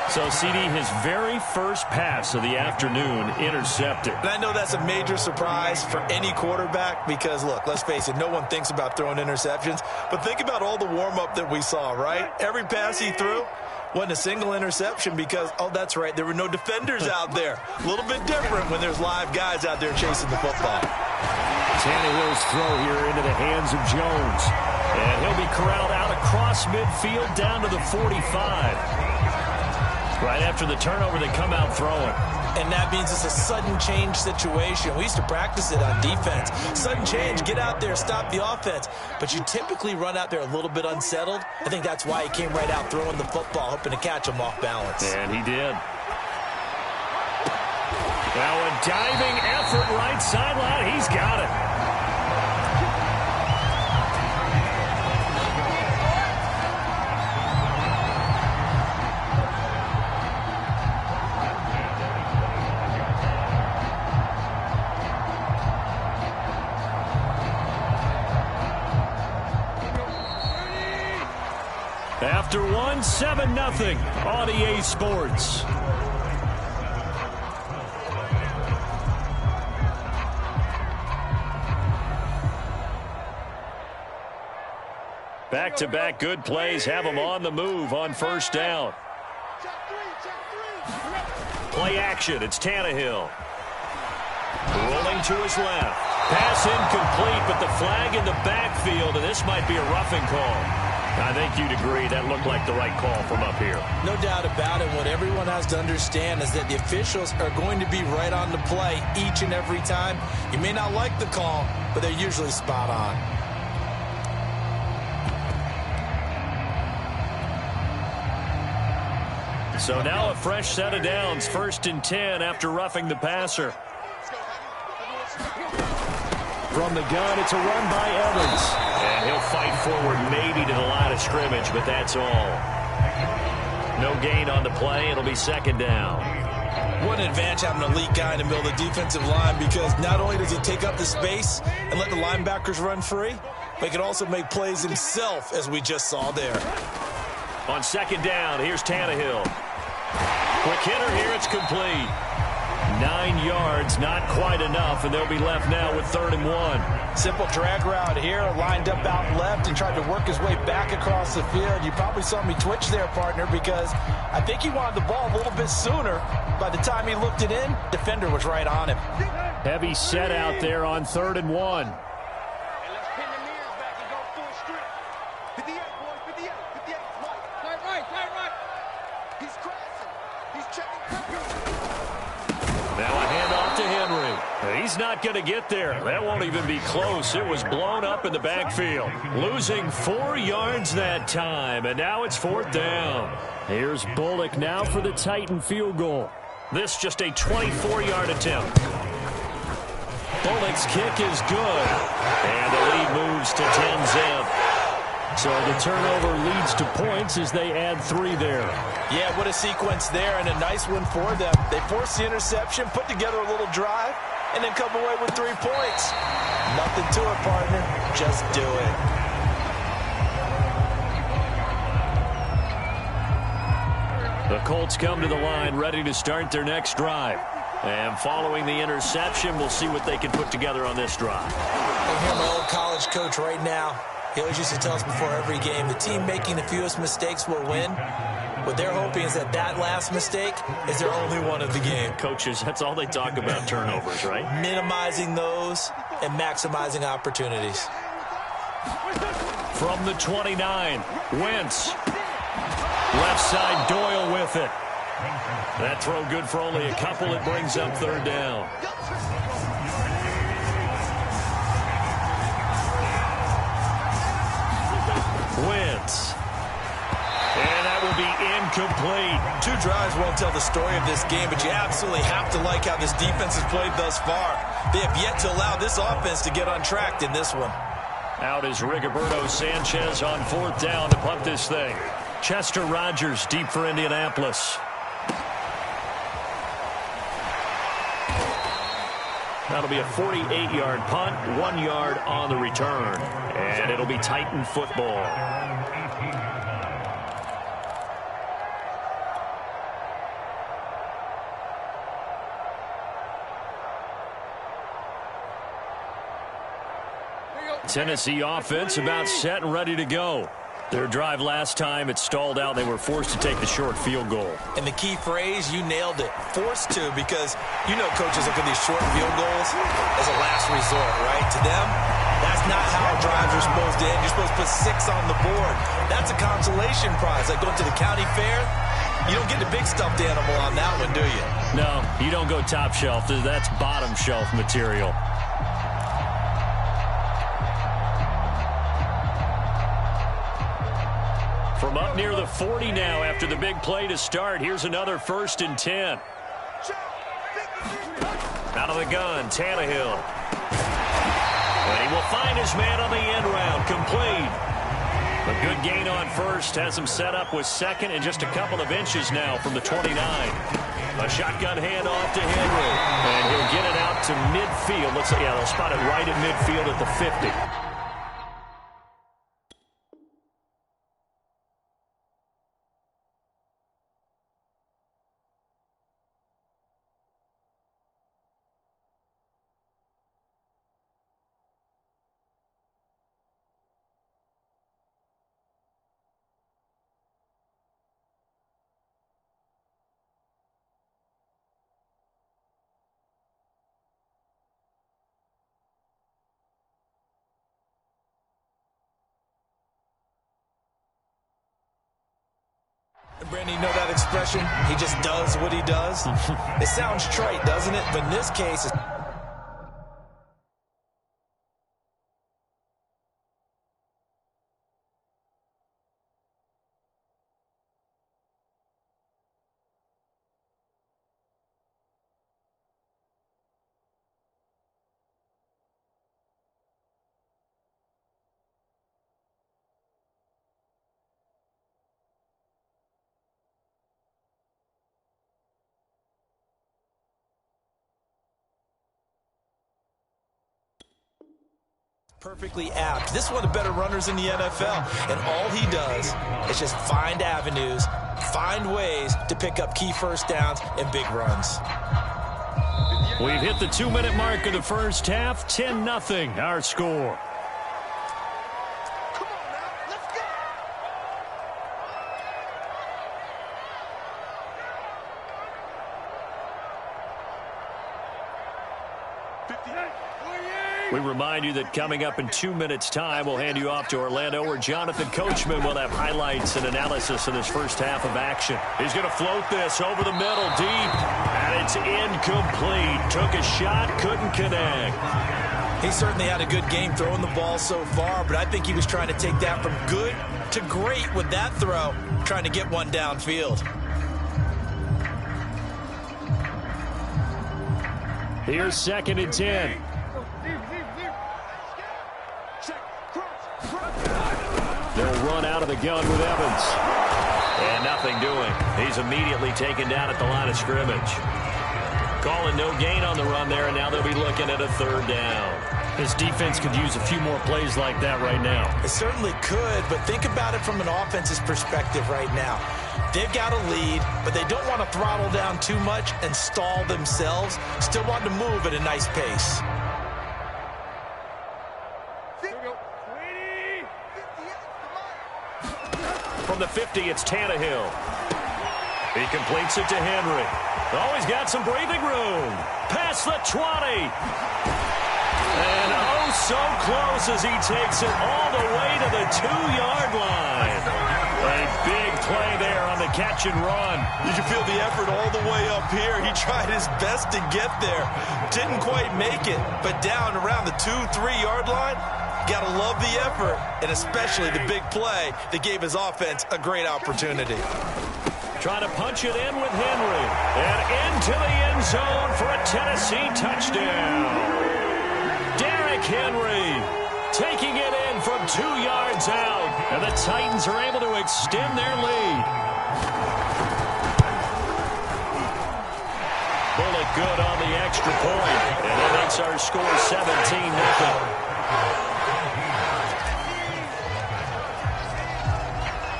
So, CD, his very first pass of the afternoon intercepted. And I know that's a major surprise for any quarterback because, look, let's face it, no one thinks about throwing interceptions. But think about all the warm-up that we saw, right? Every pass he threw wasn't a single interception because, oh, that's right, there were no defenders out there. A little bit different when there's live guys out there chasing the football. Tannehill's throw here into the hands of Jones. And he'll be corralled out across midfield down to the 45. Right after the turnover, they come out throwing. And that means it's a sudden change situation. We used to practice it on defense. Sudden change, get out there, stop the offense. But you typically run out there a little bit unsettled. I think that's why he came right out throwing the football, hoping to catch him off balance. And he did. Now a diving effort right sideline. He's got it. After one, 7-0 on EA Sports. Back-to-back good plays have them on the move on first down. Play action, it's Tannehill. Rolling to his left. Pass incomplete, but the flag in the backfield, and this might be a roughing call. I think you'd agree that looked like the right call from up here. No doubt about it. What everyone has to understand is that the officials are going to be right on the play each and every time. You may not like the call, but they're usually spot on. So now a fresh set of downs, 1st and 10 after roughing the passer. From the gun, it's a run by Evans. And he'll fight forward maybe to the line of scrimmage, but that's all. No gain on the play. It'll be 2nd down. What an advantage having an elite guy in the middle of the defensive line because not only does he take up the space and let the linebackers run free, but he can also make plays himself, as we just saw there. On 2nd down, here's Tannehill. Quick hitter here, it's complete. 9 yards, not quite enough, and they'll be left now with 3rd and 1. Simple drag route here, lined up out left and tried to work his way back across the field. You probably saw me twitch there, partner, because I think he wanted the ball a little bit sooner. By the time he looked it in, defender was right on him. Heavy set out there on 3rd and 1. He's not going to get there. That won't even be close. It was blown up in the backfield. Losing 4 yards that time, and now it's 4th down. Here's Bullock now for the Titan field goal. This just a 24-yard attempt. Bullock's kick is good. And the lead moves to 10-zip. So the turnover leads to points as they add 3 there. Yeah, what a sequence there, and a nice one for them. They forced the interception, put together a little drive, and then come away with 3 points. Nothing to it, partner. Just do it. The Colts come to the line, ready to start their next drive. And following the interception, we'll see what they can put together on this drive. I hear my old college coach right now. He always used to tell us before every game, the team making the fewest mistakes will win. What they're hoping is that that last mistake is their only one of the game. Coaches, that's all they talk about, turnovers, right? Minimizing those and maximizing opportunities. From the 29, Wentz. Left side, Doyle with it. That throw good for only a couple. It brings up 3rd down. Wentz. And that will be incomplete. 2 drives won't tell the story of this game, but you absolutely have to like how this defense has played thus far. They have yet to allow this offense to get on track in this one. Out is Rigoberto Sanchez on 4th down to punt this thing. Chester Rogers deep for Indianapolis. That'll be a 48-yard punt, 1 yard on the return. And it'll be Titan football. Tennessee offense about set and ready to go. Their drive last time, it stalled out. They were forced to take the short field goal. And the key phrase, you nailed it. Forced to, because you know coaches look at these short field goals as a last resort, right? To them, that's not how drives are supposed to end. You're supposed to put 6 on the board. That's a consolation prize. Like going to the county fair, you don't get the big stuffed animal on that one, do you? No, you don't go top shelf. That's bottom shelf material. From up near the 40 now after the big play to start. Here's another 1st and 10. Out of the gun, Tannehill. And he will find his man on the end round, complete. A good gain on first, has him set up with second and just a couple of inches now from the 29. A shotgun handoff to Henry. And he'll get it out to midfield. Looks like, yeah, they'll spot it right at midfield at the 50. Brandon, you know that expression? He just does what he does. It sounds trite, doesn't it? But in this case, it's perfectly apt. This is one of the better runners in the NFL, and all he does is just find avenues, find ways to pick up key first downs and big runs. We've hit the 2-minute mark of the first half. 10-0 our score. We remind you that coming up in 2 minutes' time, we'll hand you off to Orlando, where Jonathan Coachman will have highlights and analysis in this first half of action. He's going to float this over the middle, deep, and it's incomplete. Took a shot, couldn't connect. He certainly had a good game throwing the ball so far, but I think he was trying to take that from good to great with that throw, trying to get one downfield. Here's 2nd and 10. They'll run out of the gun with Evans. And nothing doing. He's immediately taken down at the line of scrimmage. Calling no gain on the run there, and now they'll be looking at a 3rd down. His defense could use a few more plays like that right now. It certainly could, but think about it from an offense's perspective right now. They've got a lead, but they don't want to throttle down too much and stall themselves. Still want to move at a nice pace. From the 50, it's Tannehill. He completes it to Henry. Oh, he's got some breathing room. Past the 20. And oh, so close as he takes it all the way to the 2-yard line. A big play there on the catch and run. You can feel the effort all the way up here. He tried his best to get there. Didn't quite make it, but down around the 2-3-yard line, gotta love the effort, and especially the big play that gave his offense a great opportunity. Trying to punch it in with Henry. And into the end zone for a Tennessee touchdown. Derrick Henry taking it in from 2 yards out. And the Titans are able to extend their lead. Bullet good on the extra extra point, and that makes our score 17-0.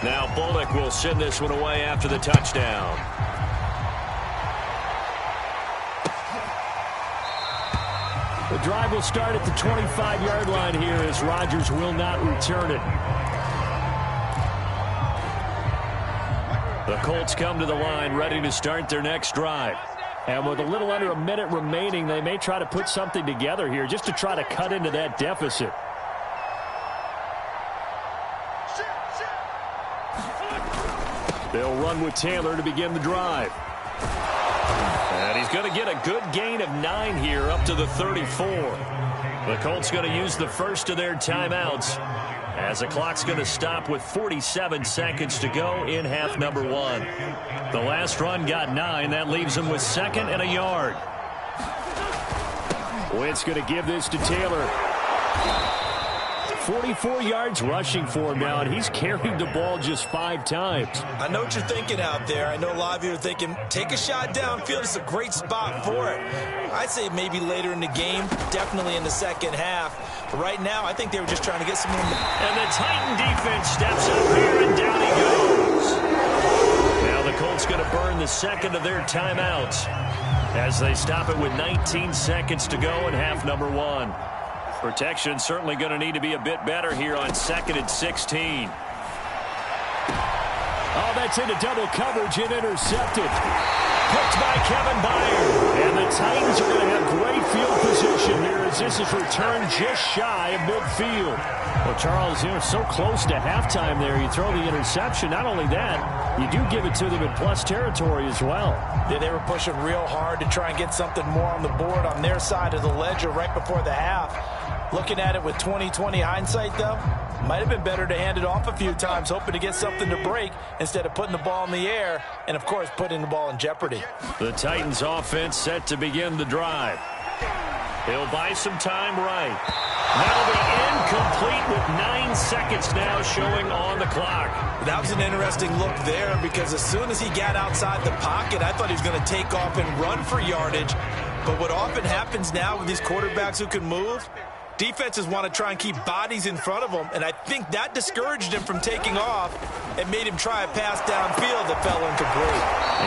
Now Bullock will send this one away after the touchdown. The drive will start at the 25-yard line here as Rodgers will not return it. The Colts come to the line ready to start their next drive. And with a little under a minute remaining, they may try to put something together here just to try to cut into that deficit. They'll run with Taylor to begin the drive. And he's going to get a good gain of 9 here up to the 34. The Colts going to use the first of their timeouts as the clock's going to stop with 47 seconds to go in half number 1. The last run got 9. That leaves them with 2nd and a yard. Wentz going to give this to Taylor. 44 yards rushing for him now, and he's carried the ball just 5 times. I know what you're thinking out there. I know a lot of you are thinking, take a shot downfield. It's a great spot for it. I'd say maybe later in the game, definitely in the second half. But right now, I think they were just trying to get some momentum. And the Titan defense steps up here, and down he goes. Now the Colts going to burn the second of their timeouts as they stop it with 19 seconds to go in half number 1. Protection certainly going to need to be a bit better here on 2nd and 16. Oh, that's into double coverage and intercepted. Picked by Kevin Byard. And the Titans are going to have great field position here as this is returned just shy of midfield. Well, Charles, you're so close to halftime there. You throw the interception. Not only that, you do give it to them in plus territory as well. Yeah, they were pushing real hard to try and get something more on the board on their side of the ledger right before the half. Looking at it with 20/20 hindsight, though, might have been better to hand it off a few times, hoping to get something to break instead of putting the ball in the air and, of course, putting the ball in jeopardy. The Titans offense set to begin the drive. He'll buy some time right. That'll be incomplete with 9 seconds now showing on the clock. That was an interesting look there because as soon as he got outside the pocket, I thought he was going to take off and run for yardage. But what often happens now with these quarterbacks who can move, defenses want to try and keep bodies in front of him, and I think that discouraged him from taking off and made him try a pass downfield that fell incomplete.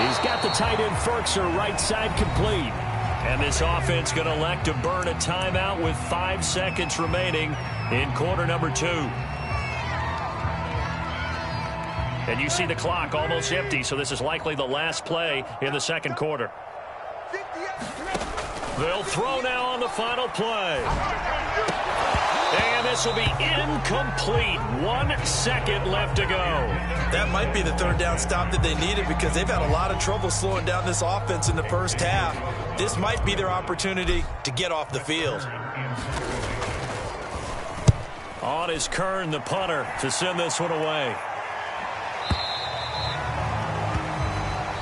He's got the tight end Ferkser right side complete. And this offense going to elect to burn a timeout with 5 seconds remaining in quarter number 2. And you see the clock almost empty, so this is likely the last play in the second quarter. They'll throw now on the final play. And this will be incomplete. 1 second left to go. That might be the third down stop that they needed because they've had a lot of trouble slowing down this offense in the first half. This might be their opportunity to get off the field. On is Kern, the punter, to send this one away.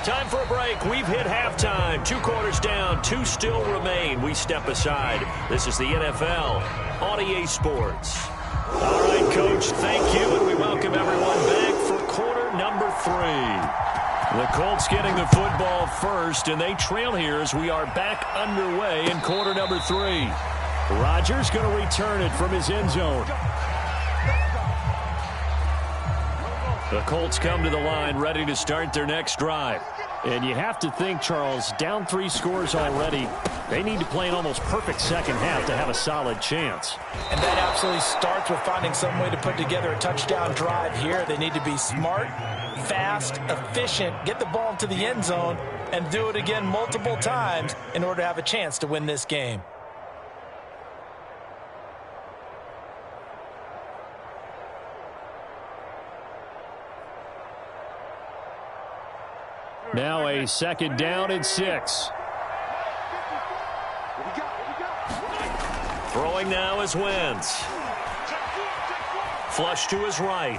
Time for a break. We've hit halftime. 2 quarters down. 2 still remain. We step aside. This is the NFL on EA Sports. All right, Coach, thank you, and we welcome everyone back for quarter number 3. The Colts getting the football first, and they trail here as we are back underway in quarter number 3. Rodgers going to return it from his end zone. The Colts come to the line ready to start their next drive. And you have to think, Charles, down 3 scores already. They need to play an almost perfect second half to have a solid chance. And that absolutely starts with finding some way to put together a touchdown drive here. They need to be smart, fast, efficient, get the ball to the end zone, and do it again multiple times in order to have a chance to win this game. Now a second down and 6. Throwing now is Wentz. Flush to his right.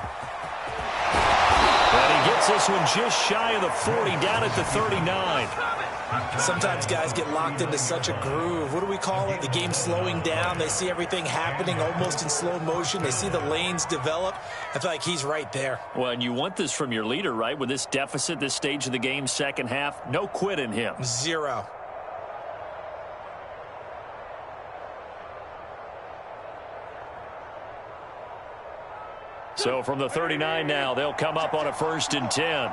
And he gets this one just shy of the 40, down at the 39. Sometimes guys get locked into such a groove. What do we call it? The game slowing down. They see everything happening almost in slow motion. They see the lanes develop. I feel like he's right there. Well, and you want this from your leader, right? With this deficit, this stage of the game, second half, no quit in him. 0. So from the 39 now, they'll come up on a 1st and 10.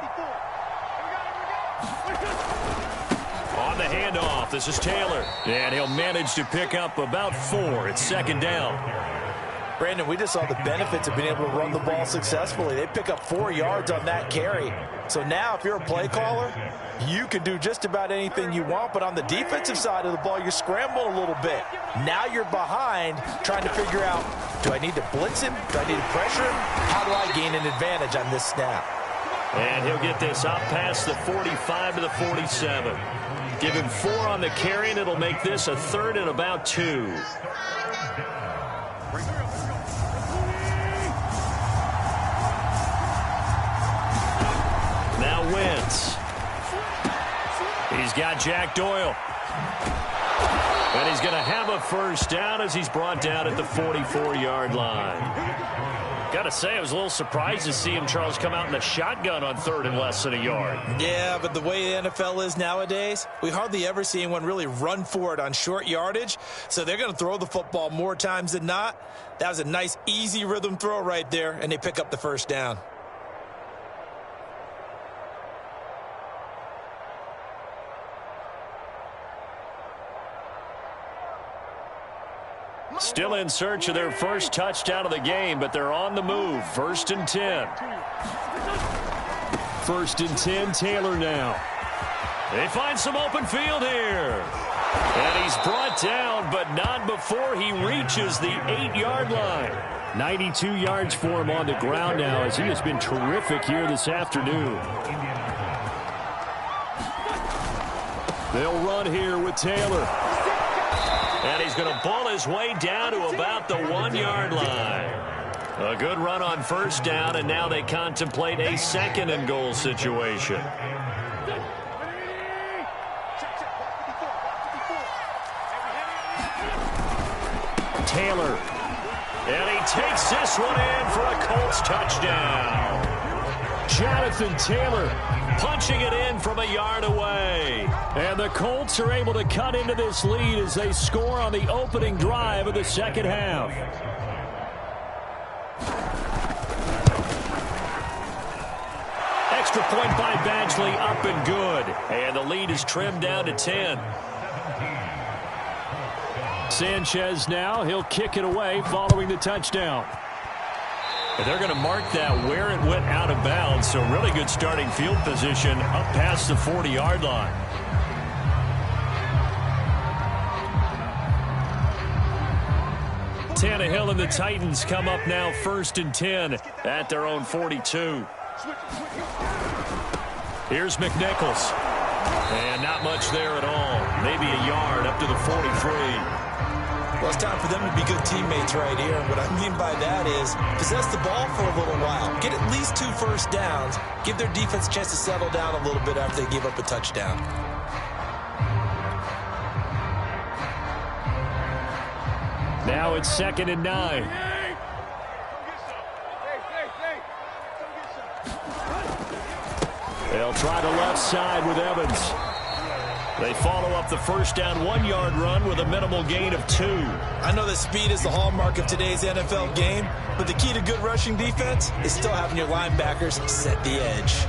On the handoff, this is Taylor. And he'll manage to pick up about 4. It's 2nd down. Brandon, we just saw the benefits of being able to run the ball successfully. They pick up 4 yards on that carry. So now if you're a play caller, you can do just about anything you want. But on the defensive side of the ball, you're scrambling a little bit. Now you're behind trying to figure out, do I need to blitz him? Do I need to pressure him? How do I gain an advantage on this snap? And he'll get this up past the 45 to the 47. Give him 4 on the carry, and it'll make this a 3rd and about 2. Now Wentz. He's got Jack Doyle. And he's going to have a 1st down as he's brought down at the 44-yard line. Got to say, I was a little surprised to see him, Charles, come out in the shotgun on 3rd and less than a yard. Yeah, but the way the NFL is nowadays, we hardly ever see anyone really run for it on short yardage. So they're going to throw the football more times than not. That was a nice, easy rhythm throw right there, and they pick up the 1st down. Still in search of their 1st touchdown of the game, but they're on the move. 1st and 10. 1st and 10, Taylor now. They find some open field here. And he's brought down, but not before he reaches the 8-yard line. 92 yards for him on the ground now, as he has been terrific here this afternoon. They'll run here with Taylor. And he's going to pull his way down to about the 1-yard line. A good run on 1st down, and now they contemplate a 2nd and goal situation. Taylor. And he takes this one in for a Colts touchdown. Jonathan Taylor punching it in from a yard away. And the Colts are able to cut into this lead as they score on the opening drive of the 2nd half. Extra point by Badgley, up and good. And the lead is trimmed down to 10. Sanchez now, he'll kick it away following the touchdown. And they're going to mark that where it went out of bounds, so really good starting field position up past the 40-yard line. Tannehill and the Titans come up now 1st and 10 at their own 42. Here's McNichols. And not much there at all. Maybe a yard up to the 43. Well, it's time for them to be good teammates right here. And what I mean by that is possess the ball for a little while. Get at least 2 1st downs. Give their defense a chance to settle down a little bit after they give up a touchdown. Now it's 2nd and 9. They'll try the left side with Evans. They follow up the 1st down 1-yard run with a minimal gain of 2. I know that speed is the hallmark of today's NFL game, but the key to good rushing defense is still having your linebackers set the edge.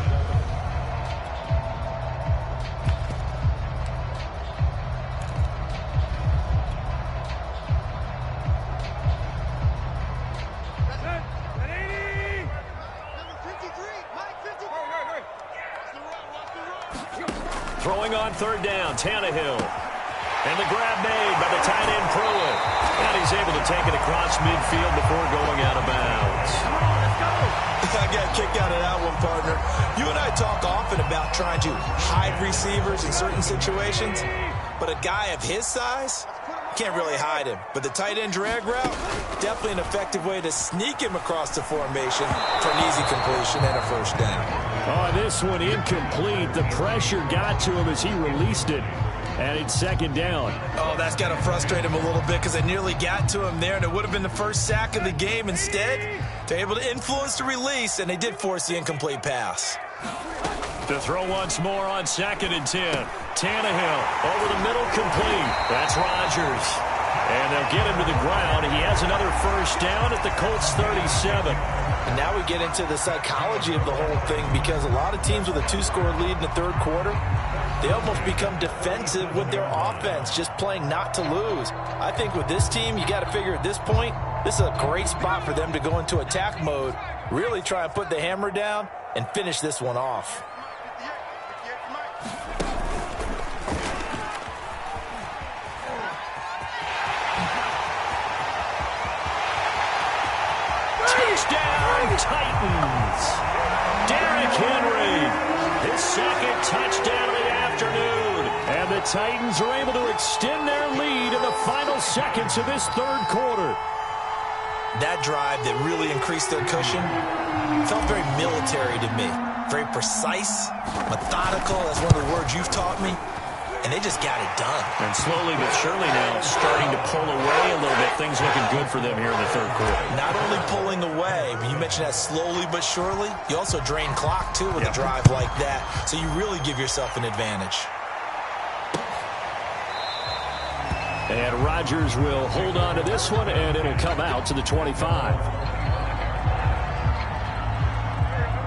Throwing on 3rd down, Tannehill. And the grab made by the tight end Pruitt. And he's able to take it across midfield before going out of bounds. I got a kick out of that one, partner. You and I talk often about trying to hide receivers in certain situations, but a guy of his size can't really hide him. But the tight end drag route, definitely an effective way to sneak him across the formation for an easy completion and a 1st down. Oh, this one incomplete. The pressure got to him as he released it. And it's 2nd down. Oh, that's got to frustrate him a little bit because they nearly got to him there, and it would have been the 1st sack of the game. Instead, they're able to influence the release, and they did force the incomplete pass. To throw once more on 2nd and 10. Tannehill over the middle, complete. That's Rodgers. And they'll get him to the ground. He has another first down at the Colts 37. And now we get into the psychology of the whole thing, because a lot of teams with a 2-score lead in the third quarter, they almost become defensive with their offense, just playing not to lose. I think with this team, you got to figure at this point, this is a great spot for them to go into attack mode, really try and put the hammer down and finish this one off. Touchdown, Titans! Derrick Henry, his second touchdown of the afternoon. And the Titans are able to extend their lead in the final seconds of this third quarter. That drive that really increased their cushion felt very military to me. Very precise, methodical. That's one of the words you've taught me. And they just got it done. And slowly but surely now starting to pull away a little bit. Things looking good for them here in the third quarter. Not only pulling away, but you mentioned that slowly but surely. You also drain clock, too, with a drive like that. So you really give yourself an advantage. And Rodgers will hold on to this one, and it'll come out to the 25.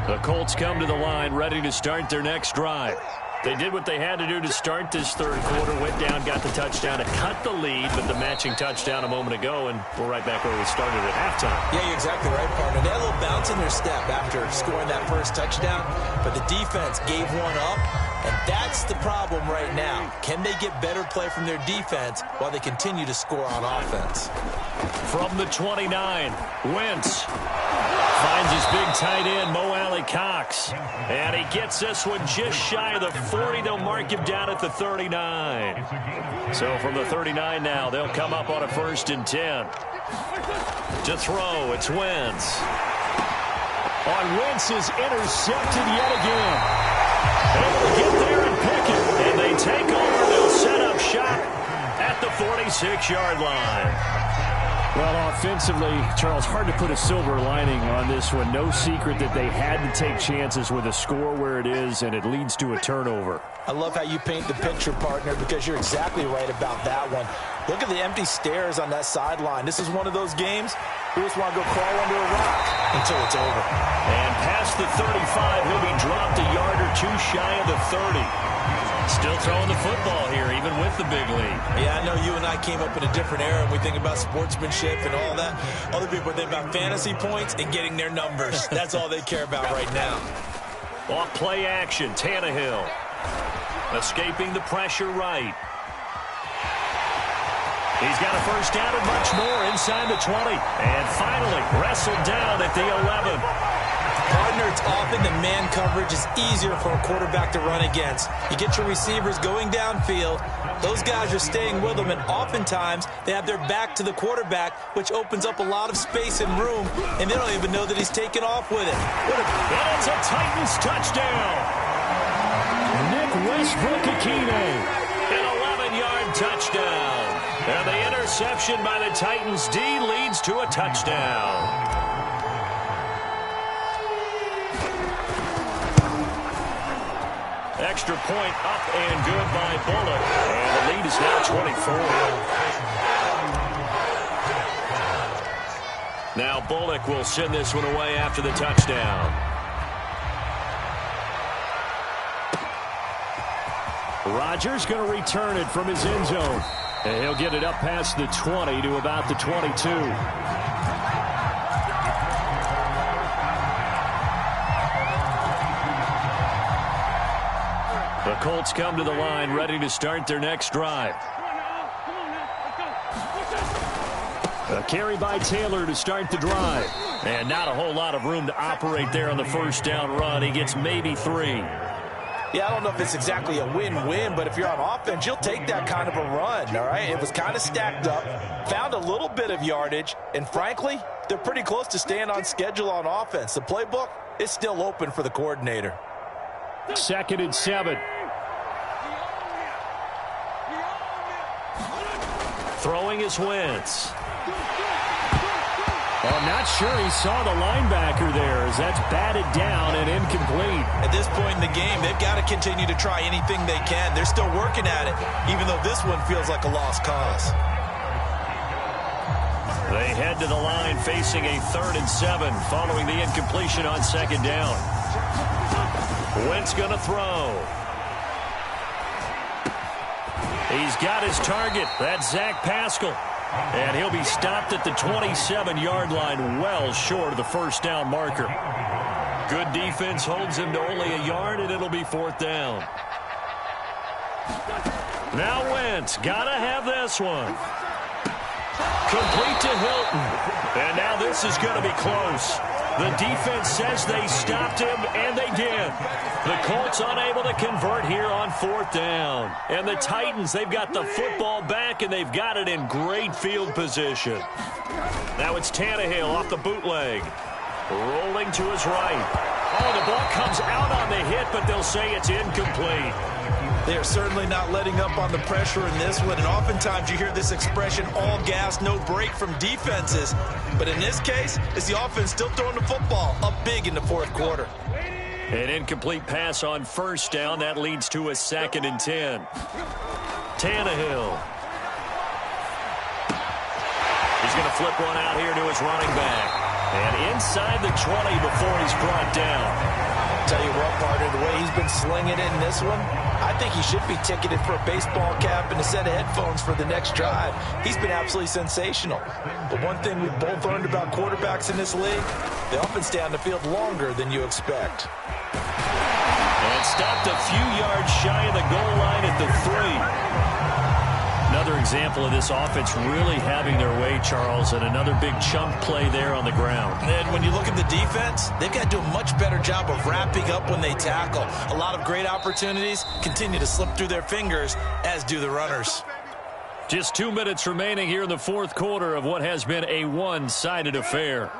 The Colts come to the line ready to start their next drive. They did what they had to do to start this third quarter, went down, got the touchdown to cut the lead, but the matching touchdown a moment ago, and we're right back where we started at halftime. Yeah, you're exactly right, partner. They had a little bounce in their step after scoring that first touchdown, but the defense gave one up, and that's the problem right now. Can they get better play from their defense while they continue to score on offense? From the 29, Wentz finds his big tight end, Mo Alley-Cox. And he gets this one just shy of the 40. They'll mark him down at the 39. So from the 39 now, they'll come up on a 1st and 10. To throw, it's Wentz. On Wentz is intercepted yet again. Able to get there and pick it. And they take over. They'll set up shop at the 46-yard line. Well, offensively, Charles, hard to put a silver lining on this one. No secret that they had to take chances with a score where it is, and it leads to a turnover. I love how you paint the picture, partner, because you're exactly right about that one. Look at the empty stairs on that sideline. This is one of those games you just want to go crawl under a rock until it's over. And past the 35, he'll be dropped a yard or two shy of the 30. Still throwing the football here, even with the big lead. Yeah, I know you and I came up in a different era, and we think about sportsmanship and all that. Other people think about fantasy points and getting their numbers. That's all they care about right now. Off play action, Tannehill. Escaping the pressure right. He's got a first down and much more inside the 20. And finally, wrestled down at the 11. Partner, it's often the man coverage is easier for a quarterback to run against. You get your receivers going downfield. Those guys are staying with them, and oftentimes they have their back to the quarterback, which opens up a lot of space and room, and they don't even know that he's taken off with it. And it's a Titans touchdown. Nick Westbrook-Ikhine. An 11-yard touchdown. And the interception by the Titans D leads to a touchdown. Extra point up and good by Bullock. And the lead is now 24. Now Bullock will send this one away after the touchdown. Rodgers going to return it from his end zone. And he'll get it up past the 20 to about the 22. The Colts come to the line ready to start their next drive. A carry by Taylor to start the drive. And not a whole lot of room to operate there on the first down run. He gets maybe 3. Yeah, I don't know if it's exactly a win-win, but if you're on offense, you'll take that kind of a run, all right? It was kind of stacked up, found a little bit of yardage, and frankly, they're pretty close to staying on schedule on offense. The playbook is still open for the coordinator. 2nd and 7. Throwing is Wentz. Well, I'm not sure he saw the linebacker there as that's batted down and incomplete. At this point in the game, they've got to continue to try anything they can. They're still working at it, even though this one feels like a lost cause. They head to the line facing a 3rd and 7 following the incompletion on 2nd down. Wentz going to throw. He's got his target. That's Zach Pascal. And he'll be stopped at the 27-yard line, well short of the 1st down marker. Good defense holds him to only a yard, and it'll be 4th down. Now Wentz, gotta have this one. Complete to Hilton. And now this is going to be close. The defense says they stopped him, and they did. The Colts unable to convert here on 4th down. And the Titans, they've got the football back, and they've got it in great field position. Now it's Tannehill off the bootleg. Rolling to his right. Oh, the ball comes out on the hit, but they'll say it's incomplete. They are certainly not letting up on the pressure in this one, and oftentimes you hear this expression, all gas, no break from defenses. But in this case, it's the offense still throwing the football up big in the 4th quarter. An incomplete pass on 1st down. That leads to a 2nd and 10. Tannehill. He's going to flip one out here to his running back. And inside the 20 before he's brought down. Tell you what, partner, the way he's been slinging it in this one, I think he should be ticketed for a baseball cap and a set of headphones for the next drive. He's been absolutely sensational. But one thing we've both learned about quarterbacks in this league, they often stay on the field longer than you expect. And stopped a few yards shy of the goal line at the 3. Another example of this offense really having their way, Charles, and another big chunk play there on the ground. And when you look at the defense, they've got to do a much better job of wrapping up when they tackle. A lot of great opportunities continue to slip through their fingers, as do the runners. Just 2 minutes remaining here in the 4th quarter of what has been a one-sided affair.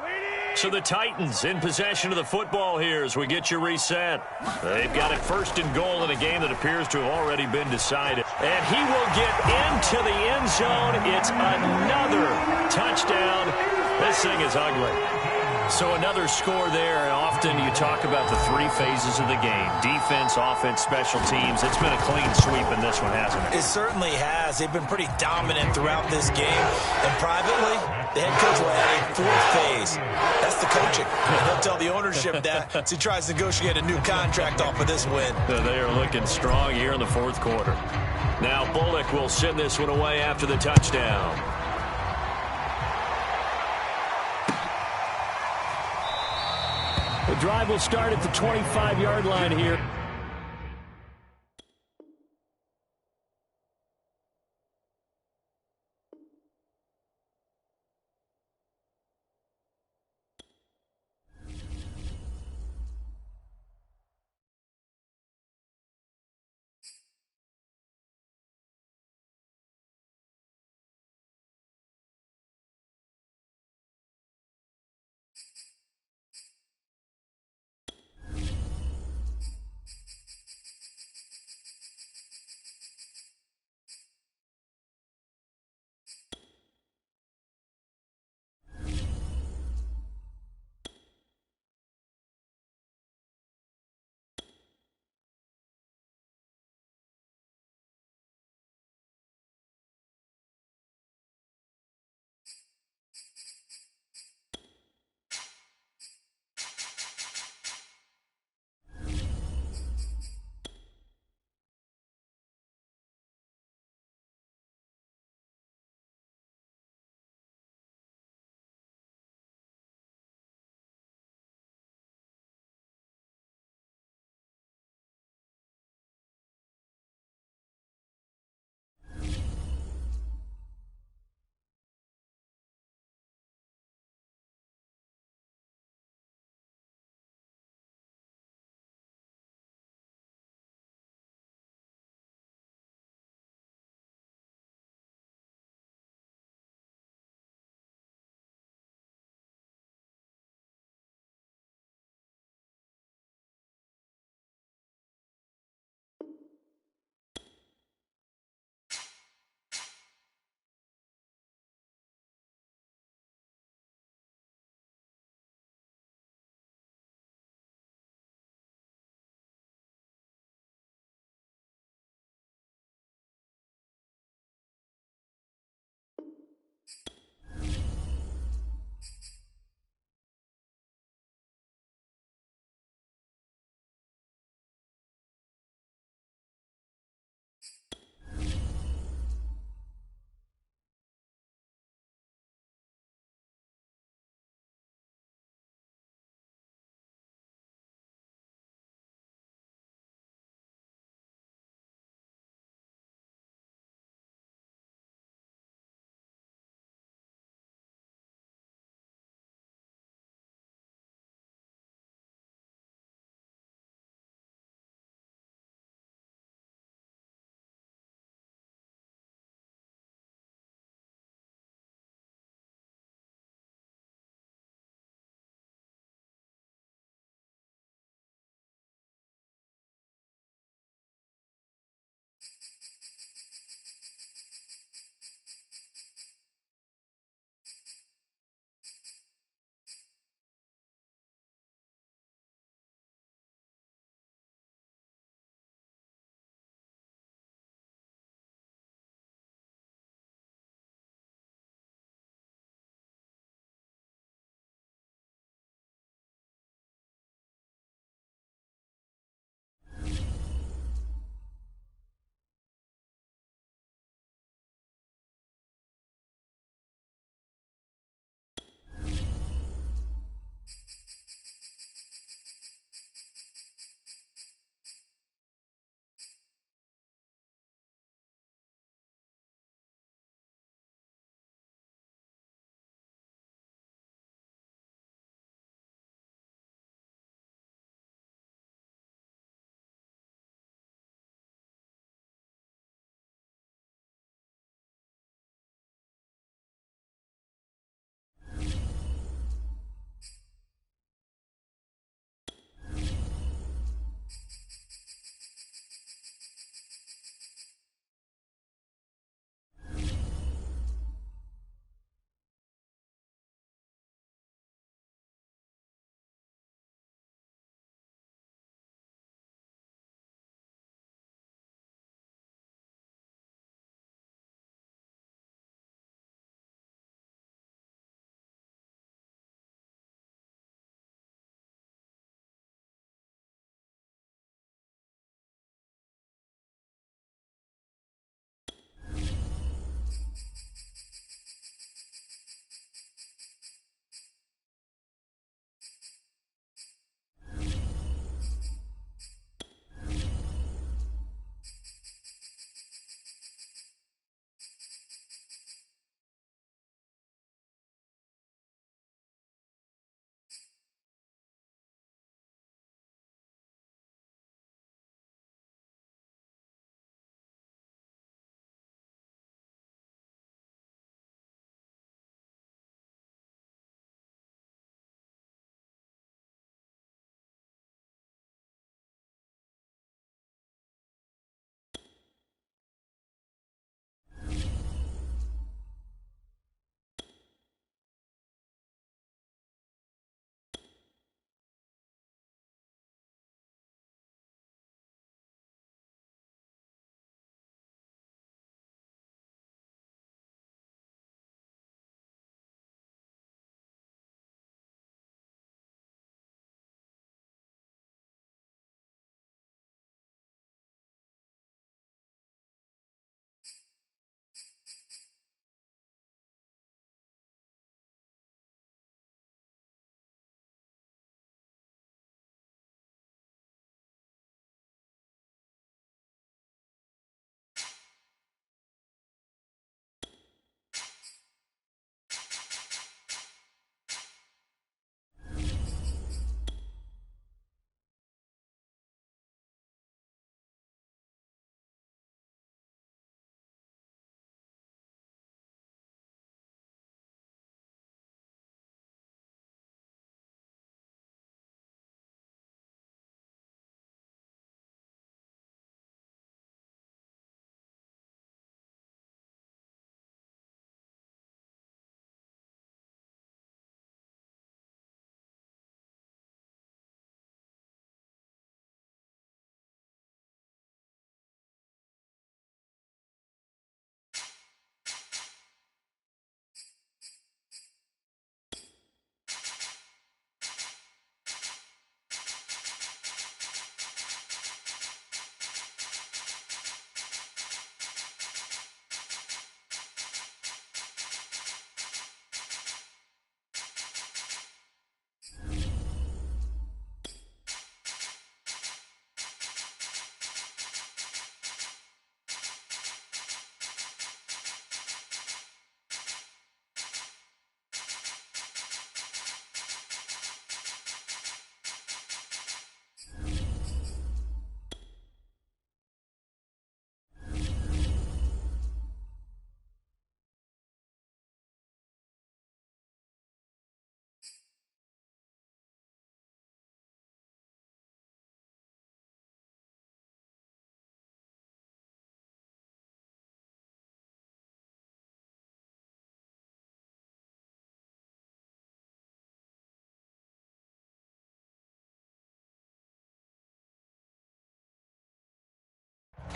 So the Titans in possession of the football here as we get you reset. They've got it 1st and goal in a game that appears to have already been decided. And he will get into the end zone. It's another touchdown. This thing is ugly. So another score there. And often you talk about the 3 phases of the game. Defense, offense, special teams. It's been a clean sweep in this one, hasn't it? It certainly has. They've been pretty dominant throughout this game. And privately, the head coach will add a 4th phase. That's the coaching. And he'll tell the ownership that as he tries to negotiate a new contract off of this win. They are looking strong here in the 4th quarter. Now Bullock will send this one away after the touchdown. The drive will start at the 25-yard line here.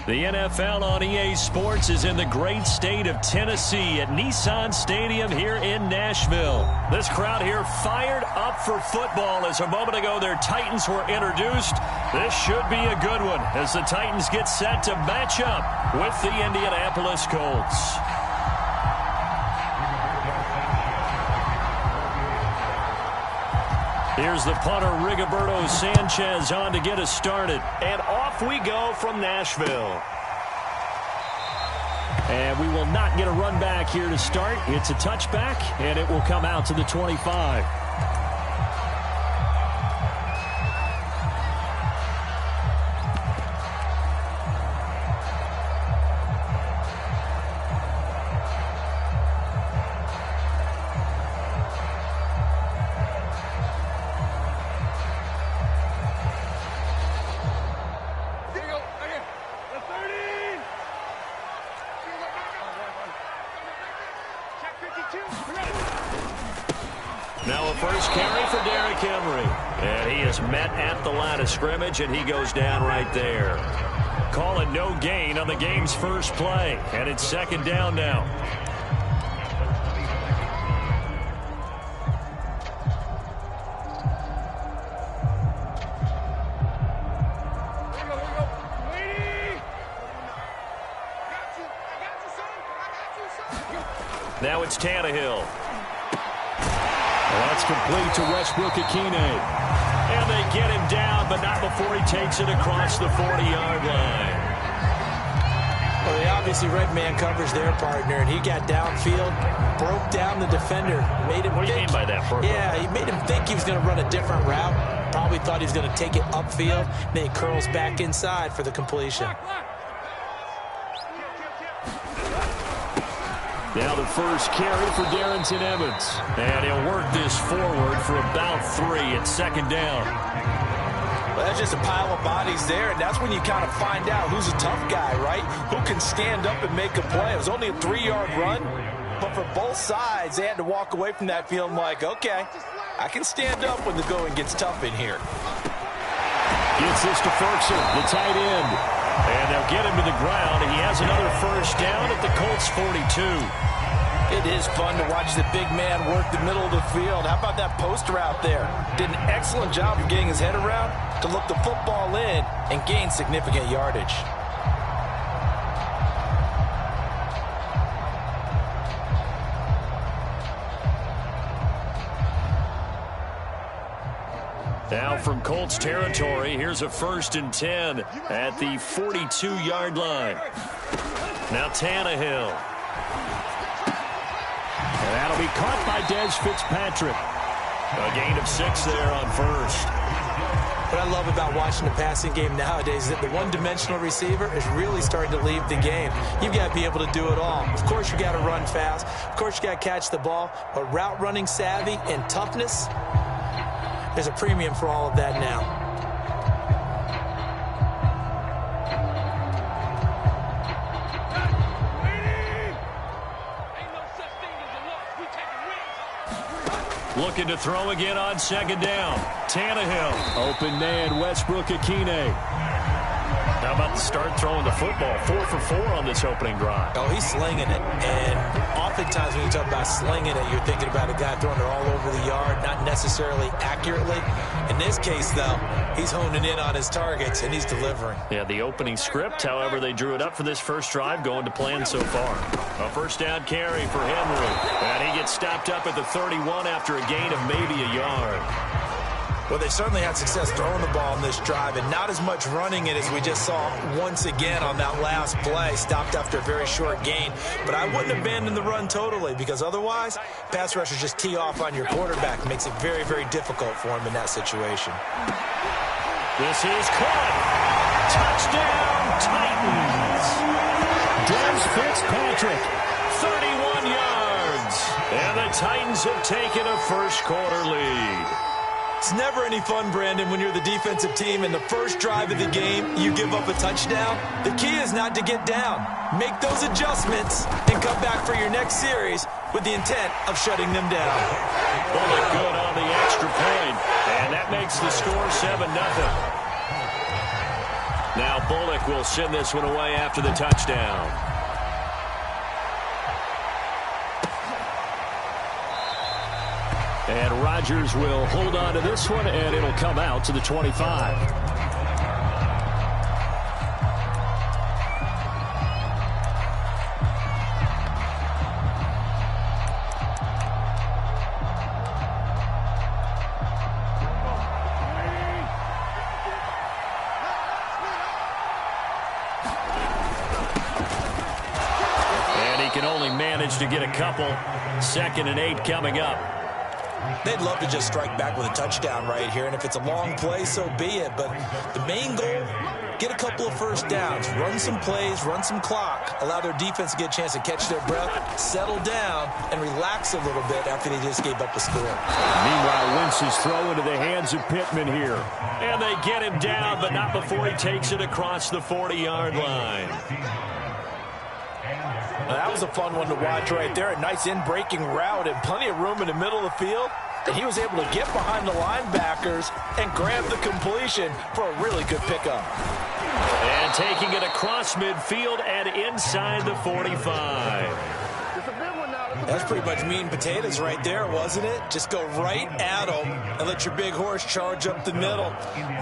The NFL on EA Sports is in the great state of Tennessee at Nissan Stadium here in Nashville. This crowd here fired up for football as a moment ago their Titans were introduced. This should be a good one as the Titans get set to match up with the Indianapolis Colts. Here's the punter, Rigoberto Sanchez, on to get us started. And off we go from Nashville. And we will not get a run back here to start. It's a touchback, and it will come out to the 25. Now a first carry for Derrick Henry. And he is met at the line of scrimmage, and he goes down right there. Calling no gain on the game's first play. And it's second down now. Now it's Tannehill. That's complete to Westbrook-Ikhine. And they get him down, but not before he takes it across the 40-yard line. Well, they obviously red man covers their partner, and he got downfield, broke down the defender, made him What do you mean by that? Yeah, he made him think he was going to run a different route. Probably thought he was going to take it upfield. Then he curls back inside for the completion. Now the first carry for Darrington Evans. And he'll work this forward for about 3 at second down. Well, that's just a pile of bodies there, and that's when you kind of find out who's a tough guy, right? Who can stand up and make a play. It was only a 3-yard run, but for both sides, they had to walk away from that feeling like, okay, I can stand up when the going gets tough in here. Gets this to Ferguson, the tight end. And they'll get him to the ground. He has another first down at the Colts 42. It is fun to watch the big man work the middle of the field. How about that post route there? Did an excellent job of getting his head around to look the football in and gain significant yardage. Now from Colts territory, here's a 1st and 10 at the 42-yard line. Now Tannehill. And that'll be caught by Des Fitzpatrick. A gain of 6 there on first. What I love about watching the passing game nowadays is that the one-dimensional receiver is really starting to leave the game. You've got to be able to do it all. Of course, you got to run fast. Of course, you got to catch the ball. But route running savvy and toughness, there's a premium for all of that now. Looking to throw again on second down. Tannehill. Open man, Westbrook-Ikhine. How about the start throwing the football? 4 for 4 on this opening drive. Oh, he's slinging it. And oftentimes when you talk about slinging it, you're thinking about a guy throwing it all over the yard, not necessarily accurately. In this case, though, he's honing in on his targets, and he's delivering. Yeah, the opening script, however, they drew it up for this first drive, going to plan so far. A first down carry for Henry. And he gets stopped up at the 31 after a gain of maybe a yard. Well, they certainly had success throwing the ball in this drive, and not as much running it as we just saw once again on that last play. Stopped after a very short gain. But I wouldn't abandon the run totally, because otherwise, pass rushers just tee off on your quarterback. Makes it very, very difficult for him in that situation. This is caught. Touchdown, Titans. Des Fitzpatrick, 31 yards. And the Titans have taken a first-quarter lead. It's never any fun, Brandon, when you're the defensive team and the first drive of the game, you give up a touchdown. The key is not to get down. Make those adjustments and come back for your next series with the intent of shutting them down. Bullet good on the extra point, and that makes the score 7-0. Now Bullock will send this one away after the touchdown. And Rodgers will hold on to this one, and it'll come out to the 25. Can only manage to get a couple. 2nd and 8 coming up. They'd love to just strike back with a touchdown right here, and if it's a long play, so be it. But the main goal, get a couple of first downs, run some plays, run some clock, allow their defense to get a chance to catch their breath, settle down, and relax a little bit after they just gave up a score. Meanwhile, Wentz's throw into the hands of Pittman here. And they get him down, but not before he takes it across the 40-yard line. That was a fun one to watch right there. A nice in-breaking route and plenty of room in the middle of the field. And he was able to get behind the linebackers and grab the completion for a really good pickup. And taking it across midfield and inside the 45. That's pretty much meat and potatoes right there, wasn't it? Just go right at them and let your big horse charge up the middle.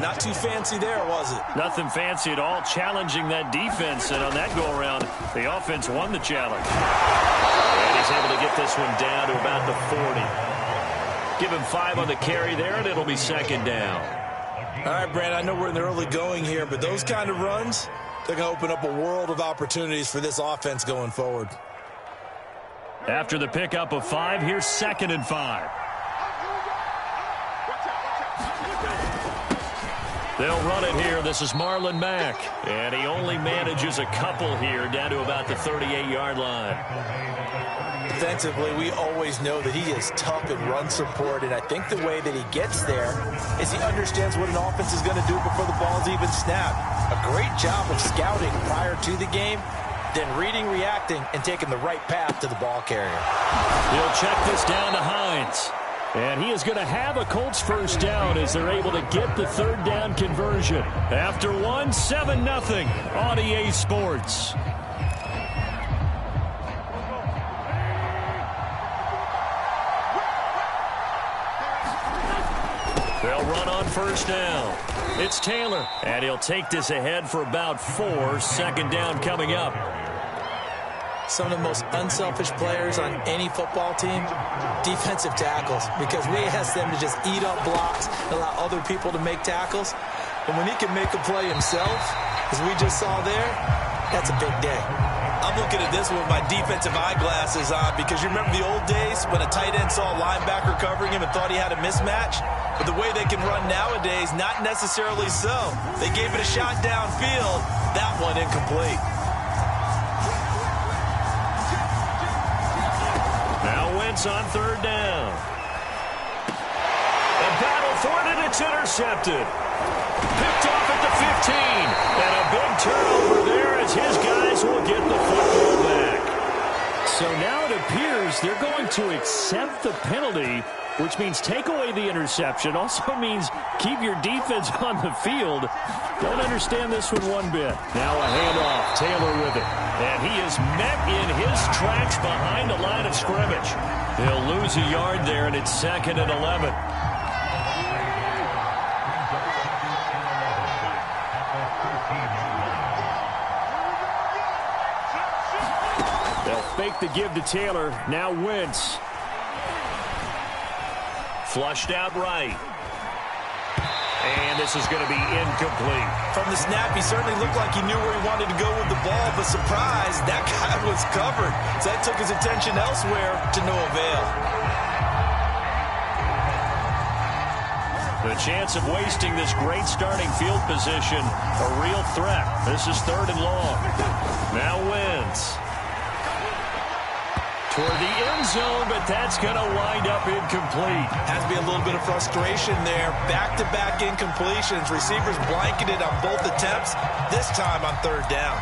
Not too fancy there, was it? Nothing fancy at all, challenging that defense. And on that go-around, the offense won the challenge. And he's able to get this one down to about the 40. Give him 5 on the carry there, and it'll be 2nd down. All right, Brad, I know we're in the early going here, but those kind of runs, they're going to open up a world of opportunities for this offense going forward. After the pickup of 5, here's 2nd and 5. They'll run it here. This is Marlon Mack. And he only manages a couple here down to about the 38-yard line. Defensively, we always know that he is tough in run support, and I think the way that he gets there is he understands what an offense is going to do before the ball's even snapped. A great job of scouting prior to the game, then reading, reacting, and taking the right path to the ball carrier. He'll check this down to Hines. And he is going to have a Colts first down as they're able to get the 3rd down conversion. After 1, 7-0 on EA Sports. They'll run on first down. It's Taylor, and he'll take this ahead for about 4. 2nd down coming up. Some of the most unselfish players on any football team, defensive tackles, because we ask them to just eat up blocks, allow other people to make tackles. And when he can make a play himself, as we just saw there, that's a big day. I'm looking at this one with my defensive eyeglasses on, because you remember the old days when a tight end saw a linebacker covering him and thought he had a mismatch? But the way they can run nowadays, not necessarily so. They gave it a shot downfield. That one incomplete. Now Wentz on 3rd down. A battle for it, and it's intercepted. Picked off at the 15. And a big turnover there as his guys will get the football back. So now it appears they're going to accept the penalty, which means take away the interception. Also means keep your defense on the field. Don't understand this one bit. Now a handoff. Taylor with it. And he is met in his tracks behind the line of scrimmage. He'll lose a yard there, and it's 2nd and 11. They'll fake the give to Taylor. Now Wentz. Flushed out right. And this is going to be incomplete. From the snap, he certainly looked like he knew where he wanted to go with the ball, but surprise, that guy was covered. So that took his attention elsewhere to no avail. The chance of wasting this great starting field position, a real threat. This is 3rd and long. Now Wentz. Toward the end zone, but that's going to wind up incomplete. Has to be a little bit of frustration there. Back-to-back incompletions. Receivers blanketed on both attempts, this time on 3rd down.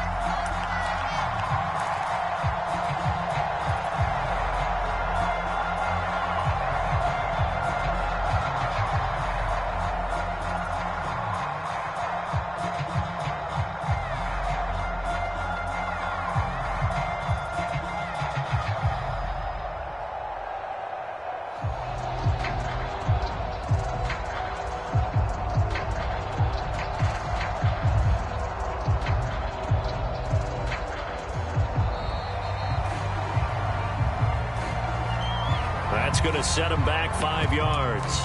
set him back 5 yards.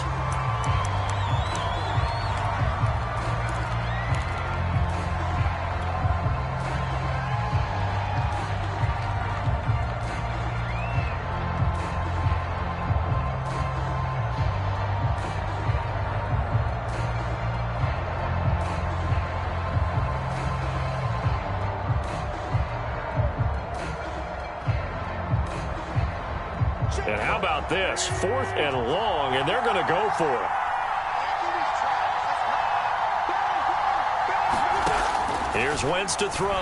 And how about this? 4th and long, and they're going to go for it. Here's Wentz to throw.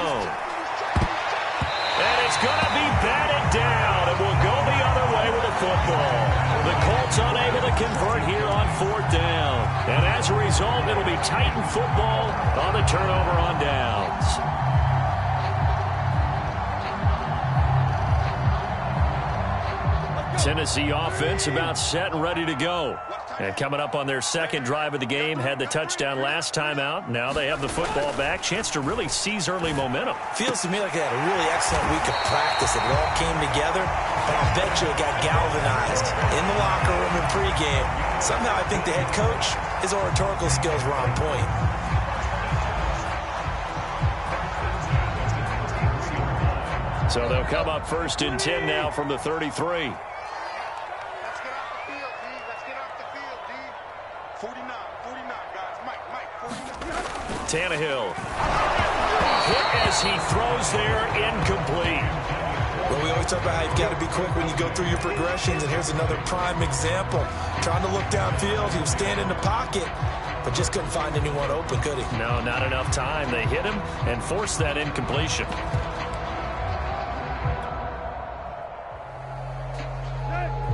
And it's going to be batted down, and will go the other way with the football. The Colts unable to convert here on 4th down. And as a result, it'll be Titan football on the turnover on downs. Tennessee offense about set and ready to go. And coming up on their second drive of the game, had the touchdown last time out. Now they have the football back. Chance to really seize early momentum. Feels to me like they had a really excellent week of practice. It all came together, but I'll bet you it got galvanized in the locker room in pregame. Somehow I think the head coach, his oratorical skills were on point. So they'll come up 1st and 10 now from the 33. Tannehill. Hit as he throws there, incomplete. Well, we always talk about how you've got to be quick when you go through your progressions, and here's another prime example. Trying to look downfield, he was standing in the pocket, but just couldn't find anyone open, could he? No, not enough time. They hit him and forced that incompletion.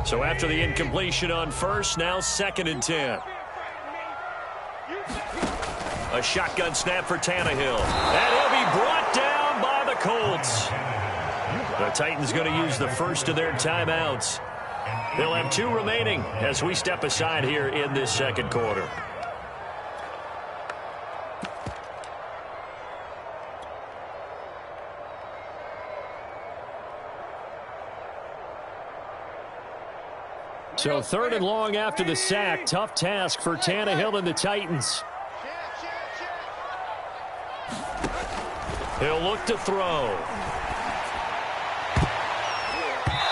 So after the incompletion on 1st, now 2nd and 10. A shotgun snap for Tannehill. And he'll be brought down by the Colts. The Titans going to use the first of their timeouts. They'll have 2 remaining as we step aside here in this second quarter. So 3rd and long after the sack. Tough task for Tannehill and the Titans. He'll look to throw.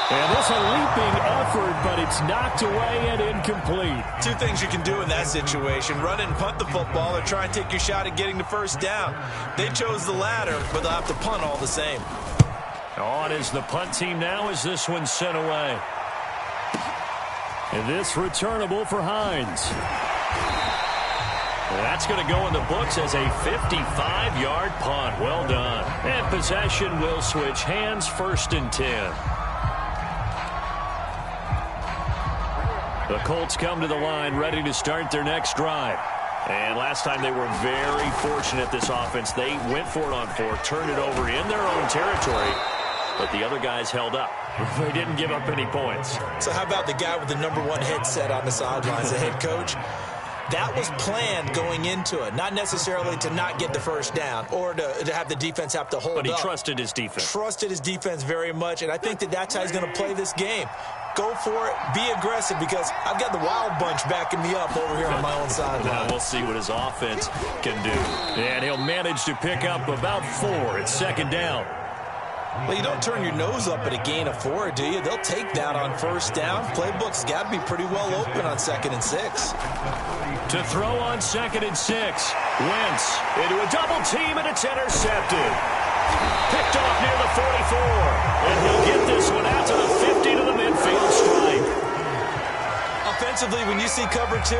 And this a leaping effort, but it's knocked away and incomplete. 2 things you can do in that situation. Run and punt the football or try and take your shot at getting the first down. They chose the latter, but they'll have to punt all the same. On is the punt team now as this one's sent away. And this returnable for Hines. That's going to go in the books as a 55-yard punt. Well done. And possession will switch hands, 1st and 10. The Colts come to the line ready to start their next drive. And last time they were very fortunate, this offense. They went for it on 4th, turned it over in their own territory, but the other guys held up. They didn't give up any points. So how about the guy with the #1 headset on the sidelines, the head coach? That was planned going into it, not necessarily to not get the first down or to have the defense have to hold up. But he trusted his defense. Trusted his defense very much, and I think that's how he's going to play this game. Go for it, be aggressive, because I've got the wild bunch backing me up over here on my own sideline. Now we'll see what his offense can do. And he'll manage to pick up about 4. It's 2nd down. Well, you don't turn your nose up at a gain of 4, do you? They'll take that on 1st down. Playbook's got to be pretty well open on 2nd and 6. To throw on 2nd and 6. Wentz into a double team, and it's intercepted. Picked off near the 44. And he'll get this one out to the 50 to the midfield stripe. Offensively, when you see cover 2,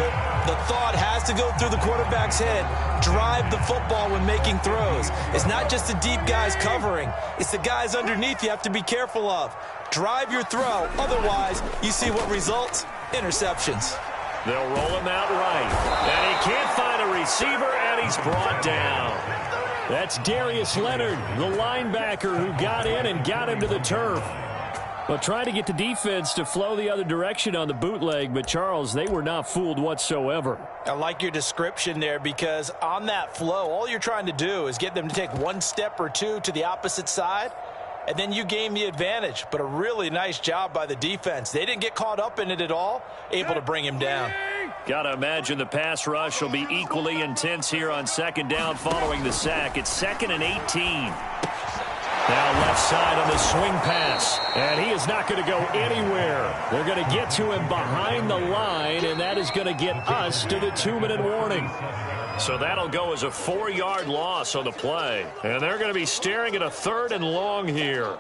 the thought has to go through the quarterback's head. Drive the football when making throws. It's not just the deep guys covering. It's the guys underneath you have to be careful of. Drive your throw. Otherwise, you see what results? Interceptions. They'll roll him out right. And he can't find a receiver, and he's brought down. That's Darius Leonard, the linebacker who got in and got him to the turf. But trying to get the defense to flow the other direction on the bootleg, but Charles, they were not fooled whatsoever. I like your description there, because on that flow, all you're trying to do is get them to take 1 step or 2 to the opposite side, and then you gain the advantage. But a really nice job by the defense. They didn't get caught up in it at all, able to bring him down. Got to imagine the pass rush will be equally intense here on second down following the sack. It's 2nd and 18. Now left side on the swing pass. And he is not going to go anywhere. They're going to get to him behind the line, and that is going to get us to the 2-minute warning. So that'll go as a 4-yard loss on the play. And they're going to be staring at a 3rd and long here.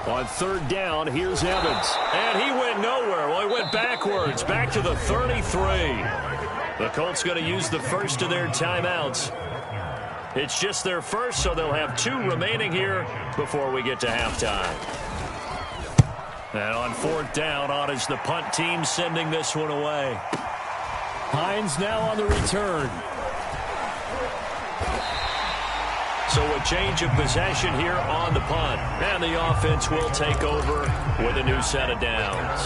On 3rd down, here's Evans. And he went nowhere. Well, he went backwards, back to the 33. The Colts going to use the first of their timeouts. It's just their first, so they'll have 2 remaining here before we get to halftime. And on 4th down, on is the punt team sending this one away. Hines now on the return. So a change of possession here on the punt. And the offense will take over with a new set of downs.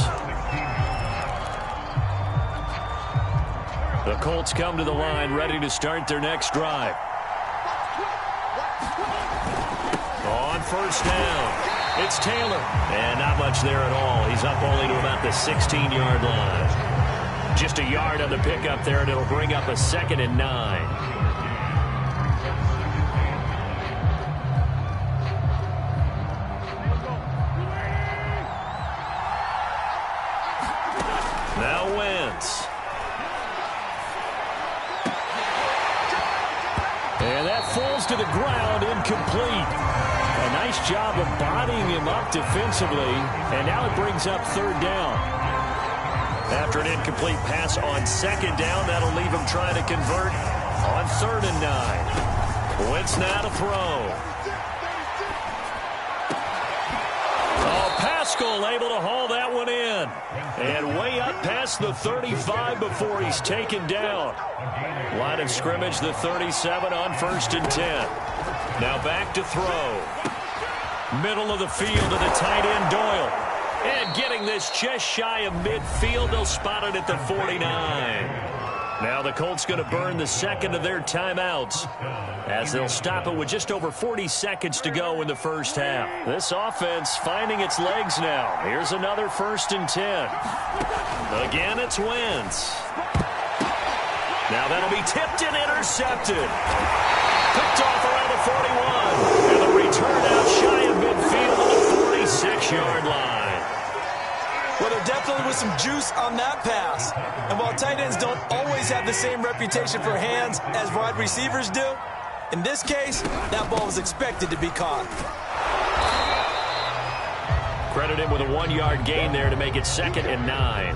The Colts come to the line ready to start their next drive. On 1st down, it's Taylor. And not much there at all. He's up only to about the 16-yard line. Just a yard on the pickup there, and it'll bring up a 2nd and 9. Now Wentz. And that falls to the ground, incomplete. A nice job of bodying him up defensively, and now it brings up 3rd down. After an incomplete pass on 2nd down, that'll leave him trying to convert on 3rd and 9. Wentz now to throw. Pascal able to haul that one in. And way up past the 35 before he's taken down. Line of scrimmage, the 37 on 1st and 10. Now back to throw. Middle of the field to the tight end, Doyle. And getting this just shy of midfield, they'll spot it at the 49. Now the Colts going to burn the 2nd of their timeouts as they'll stop it with just over 40 seconds to go in the first half. This offense finding its legs now. Here's another 1st and 10. Again, it's Wentz. Now that'll be tipped and intercepted. Picked off around the 41. And the return out shy of midfield to the 46-yard line. Well, there definitely was some juice on that pass. And while tight ends don't always have the same reputation for hands as wide receivers do, in this case, that ball was expected to be caught. Credit him with a 1-yard gain there to make it 2nd and 9.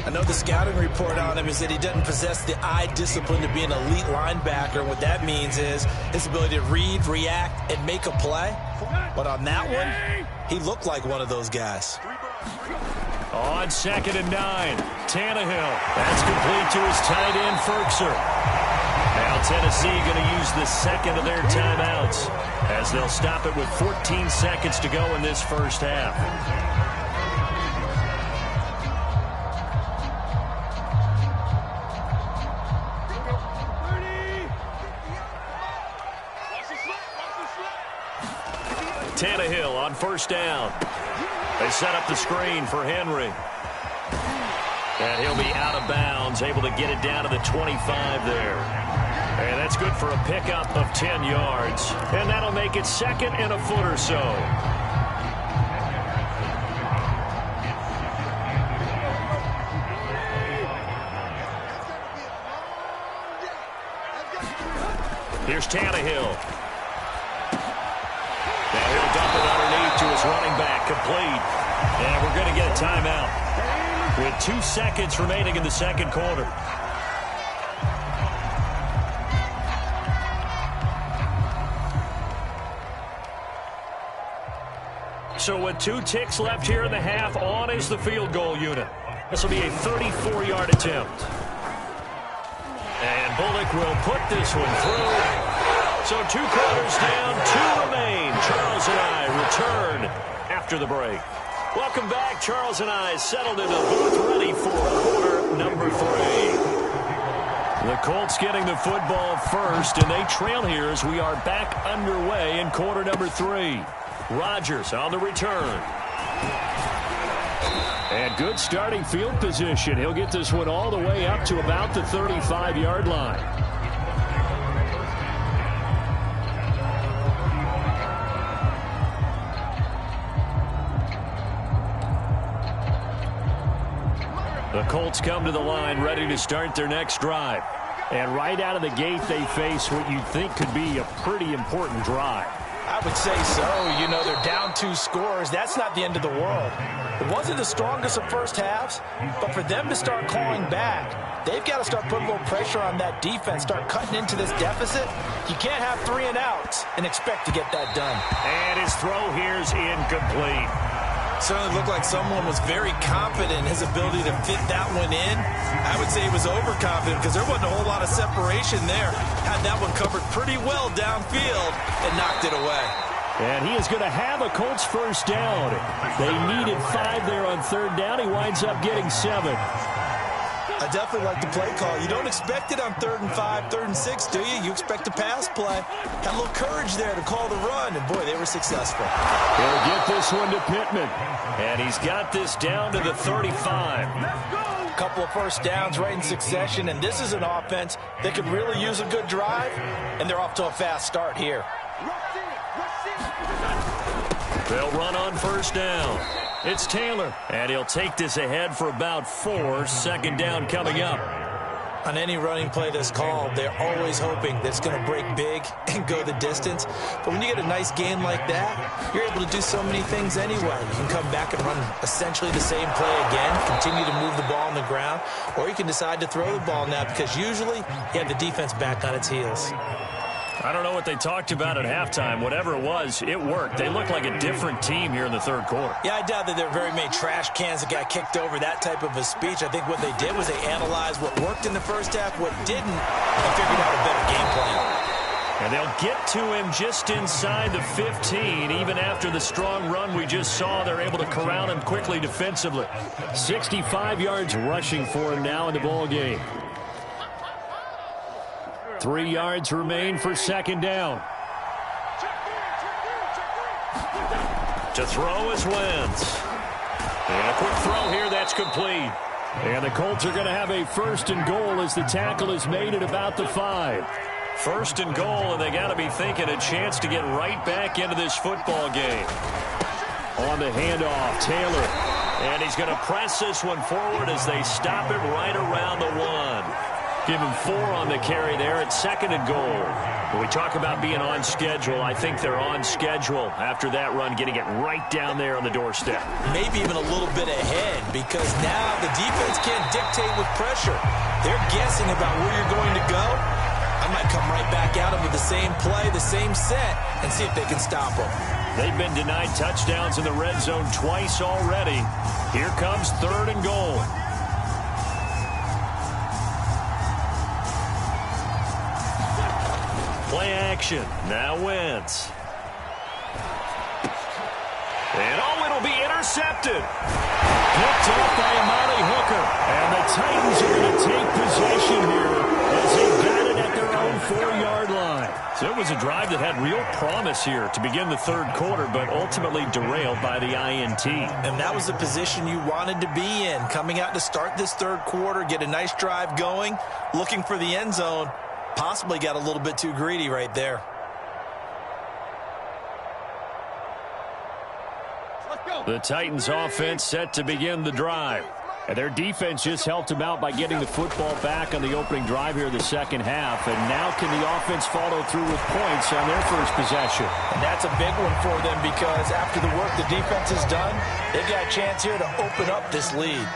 I know the scouting report on him is that he doesn't possess the eye discipline to be an elite linebacker. What that means is his ability to read, react, and make a play. But on that one, he looked like one of those guys. On 2nd and 9, Tannehill. That's complete to his tight end, Ferkser. Now Tennessee going to use the 2nd of their timeouts as they'll stop it with 14 seconds to go in this first half. Tannehill on 1st down. They set up the screen for Henry. And he'll be out of bounds, able to get it down to the 25 there. And that's good for a pickup of 10 yards. And that'll make it 2nd and a foot or so. Here's Tannehill. Now he'll dump it underneath to his running back, complete. And we're going to get a timeout with 2 seconds remaining in the second quarter. So with 2 ticks left here in the half, on is the field goal unit. This will be a 34-yard attempt. And Bullock will put this one through. So 2 quarters down, 2 remain. Charles and I return after the break. Welcome back. Charles and I settled in the booth, ready for quarter number 3. The Colts getting the football first, and they trail here as we are back underway in quarter number 3. Rodgers on the return. And good starting field position. He'll get this one all the way up to about the 35-yard line. The Colts come to the line ready to start their next drive. And right out of the gate, they face what you'd think could be a pretty important drive. I would say so. You know, they're down 2 scores. That's not the end of the world. It wasn't the strongest of first halves, but for them to start clawing back, they've got to start putting a little pressure on that defense, start cutting into this deficit. You can't have 3 and outs and expect to get that done. And his throw here's incomplete. Certainly looked like someone was very confident in his ability to fit that one in. I would say he was overconfident because there wasn't a whole lot of separation there. Had that one covered pretty well downfield and knocked it away. And he is going to have a Colts first down. They needed 5 there on 3rd down. He winds up getting 7. I definitely like the play call. You don't expect it on 3rd and 5, 3rd and 6, do you? You expect a pass play. Had a little courage there to call the run, and boy, they were successful. He'll get this one to Pittman. And he's got this down to the 35. A couple of first downs right in succession, and this is an offense that could really use a good drive, and they're off to a fast start here. They'll run on first down. It's Taylor, and he'll take this ahead for about 4. 2nd down coming up. On any running play that's called, they're always hoping that it's going to break big and go the distance. But when you get a nice gain like that, you're able to do so many things anyway. You can come back and run essentially the same play again, continue to move the ball on the ground, or you can decide to throw the ball now because usually you have the defense back on its heels. I don't know what they talked about at halftime. Whatever it was, it worked. They look like a different team here in the 3rd quarter. Yeah, I doubt that there are very many trash cans that got kicked over, that type of a speech. I think what they did was they analyzed what worked in the first half, what didn't, and figured out a better game plan. And they'll get to him just inside the 15. Even after the strong run we just saw, they're able to corral him quickly defensively. 65 yards rushing for him now in the ball game. 3 yards remain for 2nd down. To throw is Wentz. And a quick throw here, that's complete. And the Colts are going to have a 1st and goal as the tackle is made at about the 5. 1st and goal, and they got to be thinking a chance to get right back into this football game. On the handoff, Taylor. And he's going to press this one forward as they stop it right around the 1. Give him 4 on the carry there at 2nd and goal. When we talk about being on schedule, I think they're on schedule after that run, getting it right down there on the doorstep. Maybe even a little bit ahead because now the defense can't dictate with pressure. They're guessing about where you're going to go. I might come right back at them with the same play, the same set, and see if they can stop them. They've been denied touchdowns in the red zone twice already. Here comes 3rd and goal. Play action. Now Wentz. And it'll be intercepted. Picked up by Amari Hooker. And the Titans are going to take possession here as they got it at their own 4-yard line. So it was a drive that had real promise here to begin the 3rd quarter, but ultimately derailed by the INT. And that was the position you wanted to be in. Coming out to start this 3rd quarter, get a nice drive going, looking for the end zone. Possibly got a little bit too greedy right there. The Titans offense set to begin the drive. And their defense just helped them out by getting the football back on the opening drive here in the 2nd half. And now can the offense follow through with points on their first possession? And that's a big one for them because after the work the defense has done, they've got a chance here to open up this lead.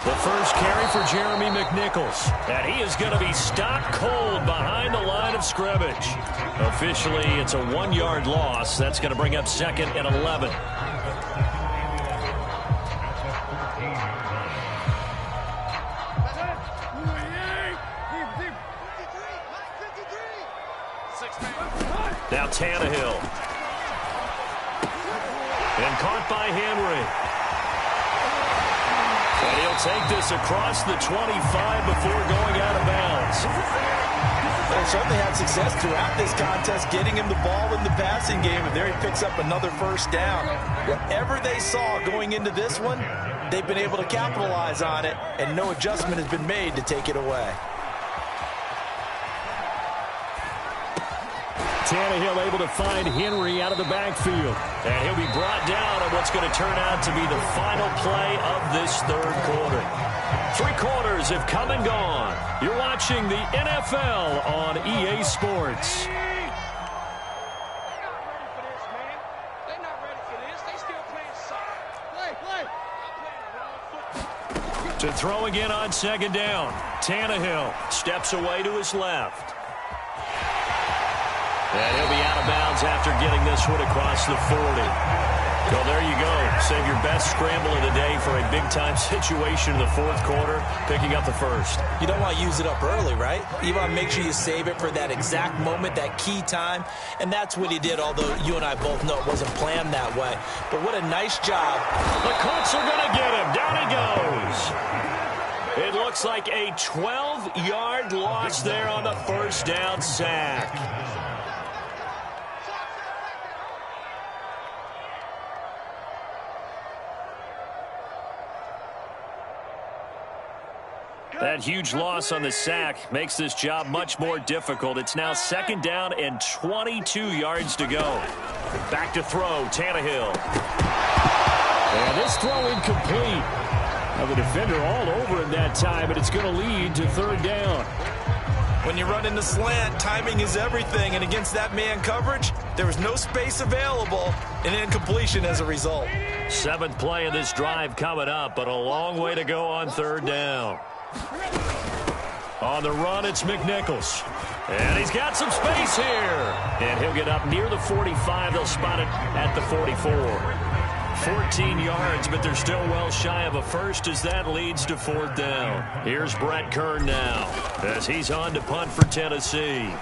The first carry for Jeremy McNichols. And he is going to be stopped cold behind the line of scrimmage. Officially, it's a 1-yard loss. That's going to bring up 2nd and 11. Now Tannehill. And caught by Henry. And he'll take this across the 25 before going out of bounds. They certainly had success throughout this contest, getting him the ball in the passing game, and there he picks up another first down. Whatever they saw going into this one, they've been able to capitalize on it, and no adjustment has been made to take it away. Tannehill able to find Henry out of the backfield. And he'll be brought down on what's going to turn out to be the final play of this third quarter. 3 quarters have come and gone. You're watching the NFL on EA Sports. To throw again on second down. Tannehill steps away to his left. And he'll be out of bounds after getting this one across the 40. Well, there you go. Save your best scramble of the day for a big-time situation in the fourth quarter, picking up the first. You don't want to use it up early, right? You want to make sure you save it for that exact moment, that key time. And that's what he did, although you and I both know it wasn't planned that way. But what a nice job. The Colts are going to get him. Down he goes. It looks like a 12-yard loss there on the first down sack. That huge loss on the sack makes this job much more difficult. It's now second down and 22 yards to go. Back to throw, Tannehill. And this throw incomplete. Now the defender all over him that time, and it's going to lead to third down. When you run in the slant, timing is everything, and against that man coverage, there was no space available, and incompletion as a result. 7th play of this drive coming up, but a long way to go on third down. On the run, it's McNichols. And he's got some space here. And he'll get up near the 45. They'll spot it at the 44. 14 yards, but they're still well shy of a first as that leads to fourth down. Here's Brett Kern now as he's on to punt for Tennessee.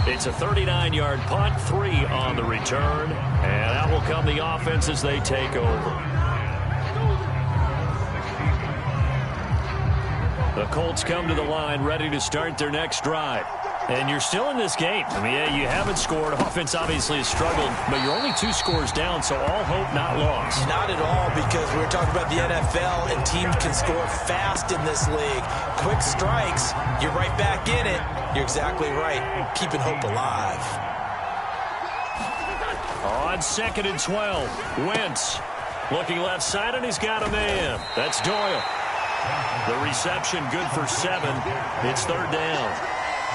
It's a 39-yard punt, 3 on the return, and out will come the offense as they take over. The Colts come to the line ready to start their next drive. And you're still in this game. I mean, yeah, you haven't scored. Offense obviously has struggled, but you're only 2 scores down, so all hope not lost. Not at all, because we're talking about the NFL, and teams can score fast in this league. Quick strikes, you're right back in it. You're exactly right. Keeping hope alive. On 2nd and 12, Wentz looking left side, and he's got a man. That's Doyle. The reception good for 7. It's third down.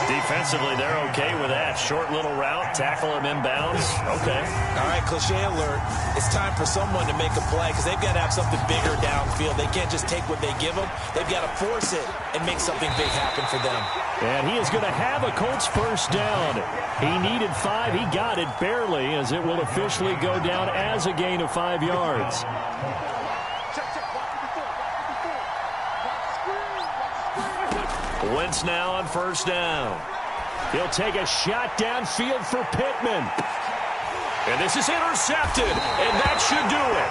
Defensively, they're okay with that. Short little route, tackle him inbounds. Okay. All right, cliche alert. It's time for someone to make a play because they've got to have something bigger downfield. They can't just take what they give them. They've got to force it and make something big happen for them. And he is going to have a Colts first down. He needed 5. He got it barely, as it will officially go down as a gain of 5 yards. Wentz now on first down. He'll take a shot downfield for Pittman. And this is intercepted, and that should do it.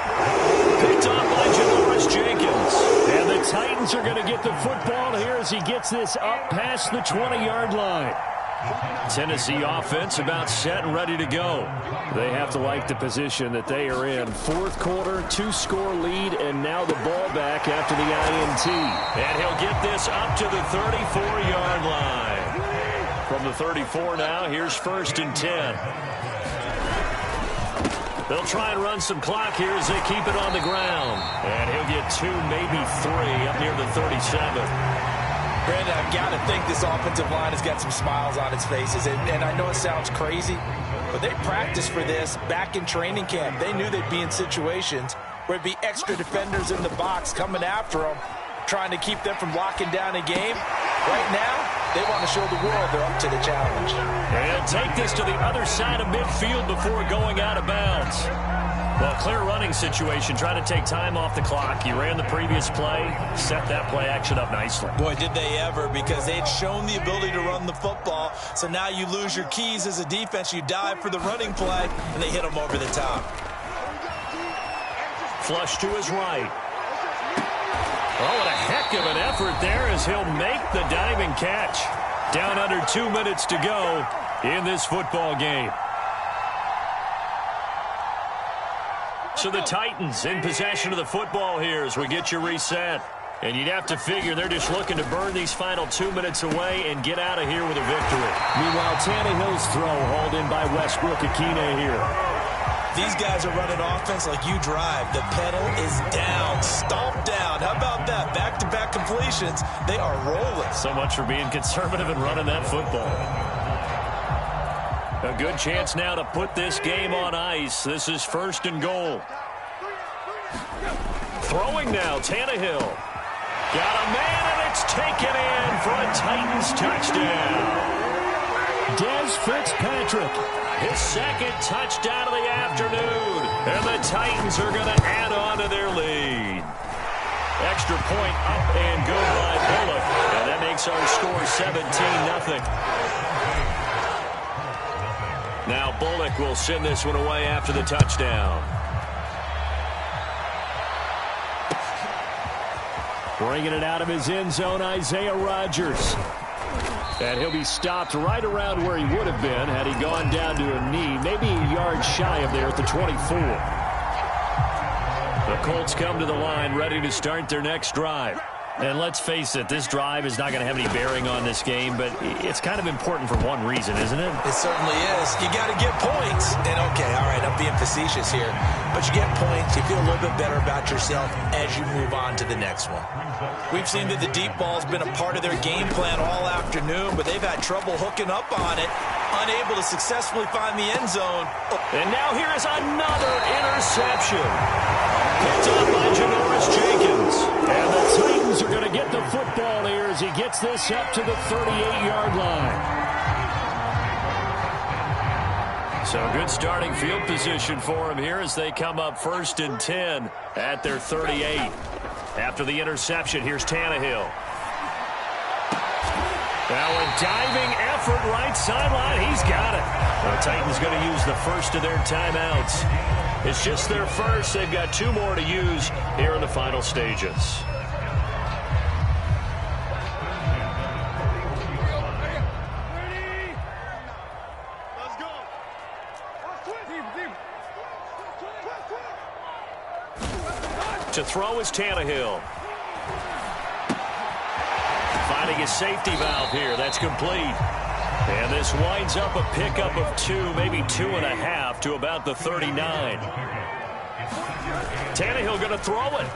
Picked off by Janoris Jenkins. And the Titans are going to get the football here as he gets this up past the 20-yard line. Tennessee offense about set and ready to go. They have to like the position that they are in. Fourth quarter, 2-score lead, and now the ball back after the INT. And he'll get this up to the 34-yard line. From the 34 now, here's 1st and 10. They'll try and run some clock here as they keep it on the ground. And he'll get 2, maybe 3 up near the 37. Brandon, I've got to think this offensive line has got some smiles on its faces. And I know it sounds crazy, but they practiced for this back in training camp. They knew they'd be in situations where it'd be extra defenders in the box coming after them, trying to keep them from locking down a game. Right now, they want to show the world they're up to the challenge. And he'll take this to the other side of midfield before going out of bounds. Well, clear running situation. Try to take time off the clock. You ran the previous play, set that play action up nicely. Boy, did they ever, because they had shown the ability to run the football. So now you lose your keys as a defense. You dive for the running play, and they hit them over the top. Flush to his right. Oh, what a heck of an effort there as he'll make the diving catch. Down under 2 minutes to go in this football game. So the Titans in possession of the football here as we get you reset. And you'd have to figure they're just looking to burn these final 2 minutes away and get out of here with a victory. Meanwhile, Tannehill's throw hauled in by Westbrook-Ikhine here. These guys are running offense like you drive. The pedal is down, stomped down. How about that? Back-to-back completions. They are rolling. So much for being conservative and running that football. A good chance now to put this game on ice. This is 1st and goal. Throwing now, Tannehill. Got a man, and it's taken in for a Titans touchdown. Des Fitzpatrick. His second touchdown of the afternoon. And the Titans are going to add on to their lead. Extra point up and good by Bullock. And that makes our score 17-0. Now Bullock will send this one away after the touchdown. Bringing it out of his end zone, Isaiah Rodgers. And he'll be stopped right around where he would have been had he gone down to a knee, maybe a yard shy of there at the 24. The Colts come to the line ready to start their next drive. And let's face it, this drive is not going to have any bearing on this game, but it's kind of important for one reason, isn't it? It certainly is. You got to get points. And, okay, all right, I'm being facetious here. But you get points, you feel a little bit better about yourself as you move on to the next one. We've seen that the deep ball's been a part of their game plan all afternoon, but they've had trouble hooking up on it, unable to successfully find the end zone. And now here is another interception. Picked up by Janoris Jenkins. And the Titans are going to get the football here as he gets this up to the 38-yard line. So good starting field position for him here as they come up 1st and 10 at their 38. After the interception, here's Tannehill. Now a diving effort right sideline. He's got it. The Titans going to use the first of their timeouts. It's just their first. They've got 2 more to use here in the final stages. To throw is Tannehill. Finding his safety valve here. That's complete. And this winds up a pickup of 2, maybe 2.5 to about the 39. Tannehill going to throw it.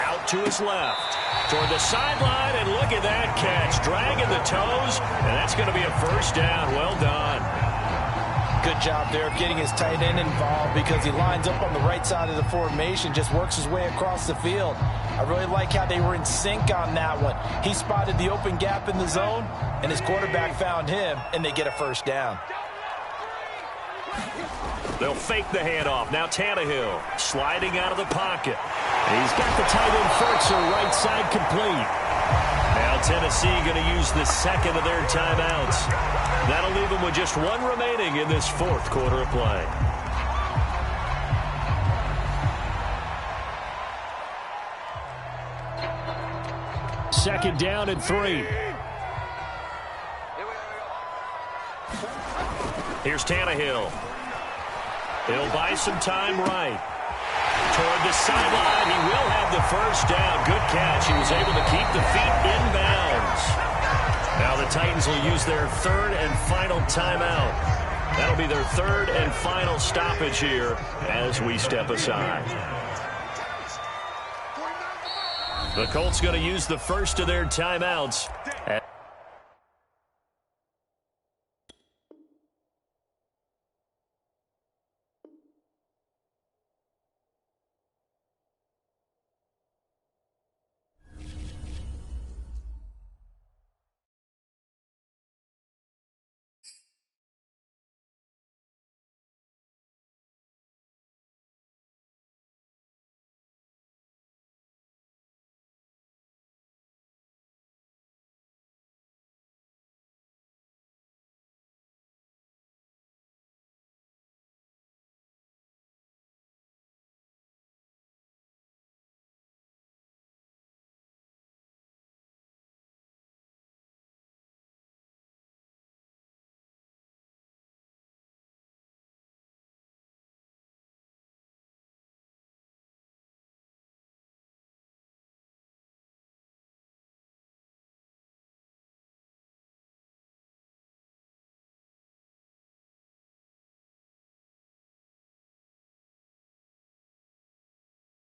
Out to his left. Toward the sideline, and look at that catch. Dragging the toes, and that's going to be a first down. Well done. Good job there of getting his tight end involved because he lines up on the right side of the formation, just works his way across the field. I really like how they were in sync on that one. He spotted the open gap in the zone, and his quarterback found him, and they get a first down. They'll fake the handoff. Now Tannehill sliding out of the pocket. He's got the tight end first, so right side complete. Now Tennessee going to use the second of their timeouts. That'll leave them with just 1 remaining in this 4th quarter of play. Second down and 3. Here's Tannehill. He'll buy some time right. Toward the sideline, he will have the first down. Good catch. He was able to keep the feet inbounds. Now the Titans will use their 3rd and final timeout. That'll be their 3rd and final stoppage here as we step aside. The Colts going to use the first of their timeouts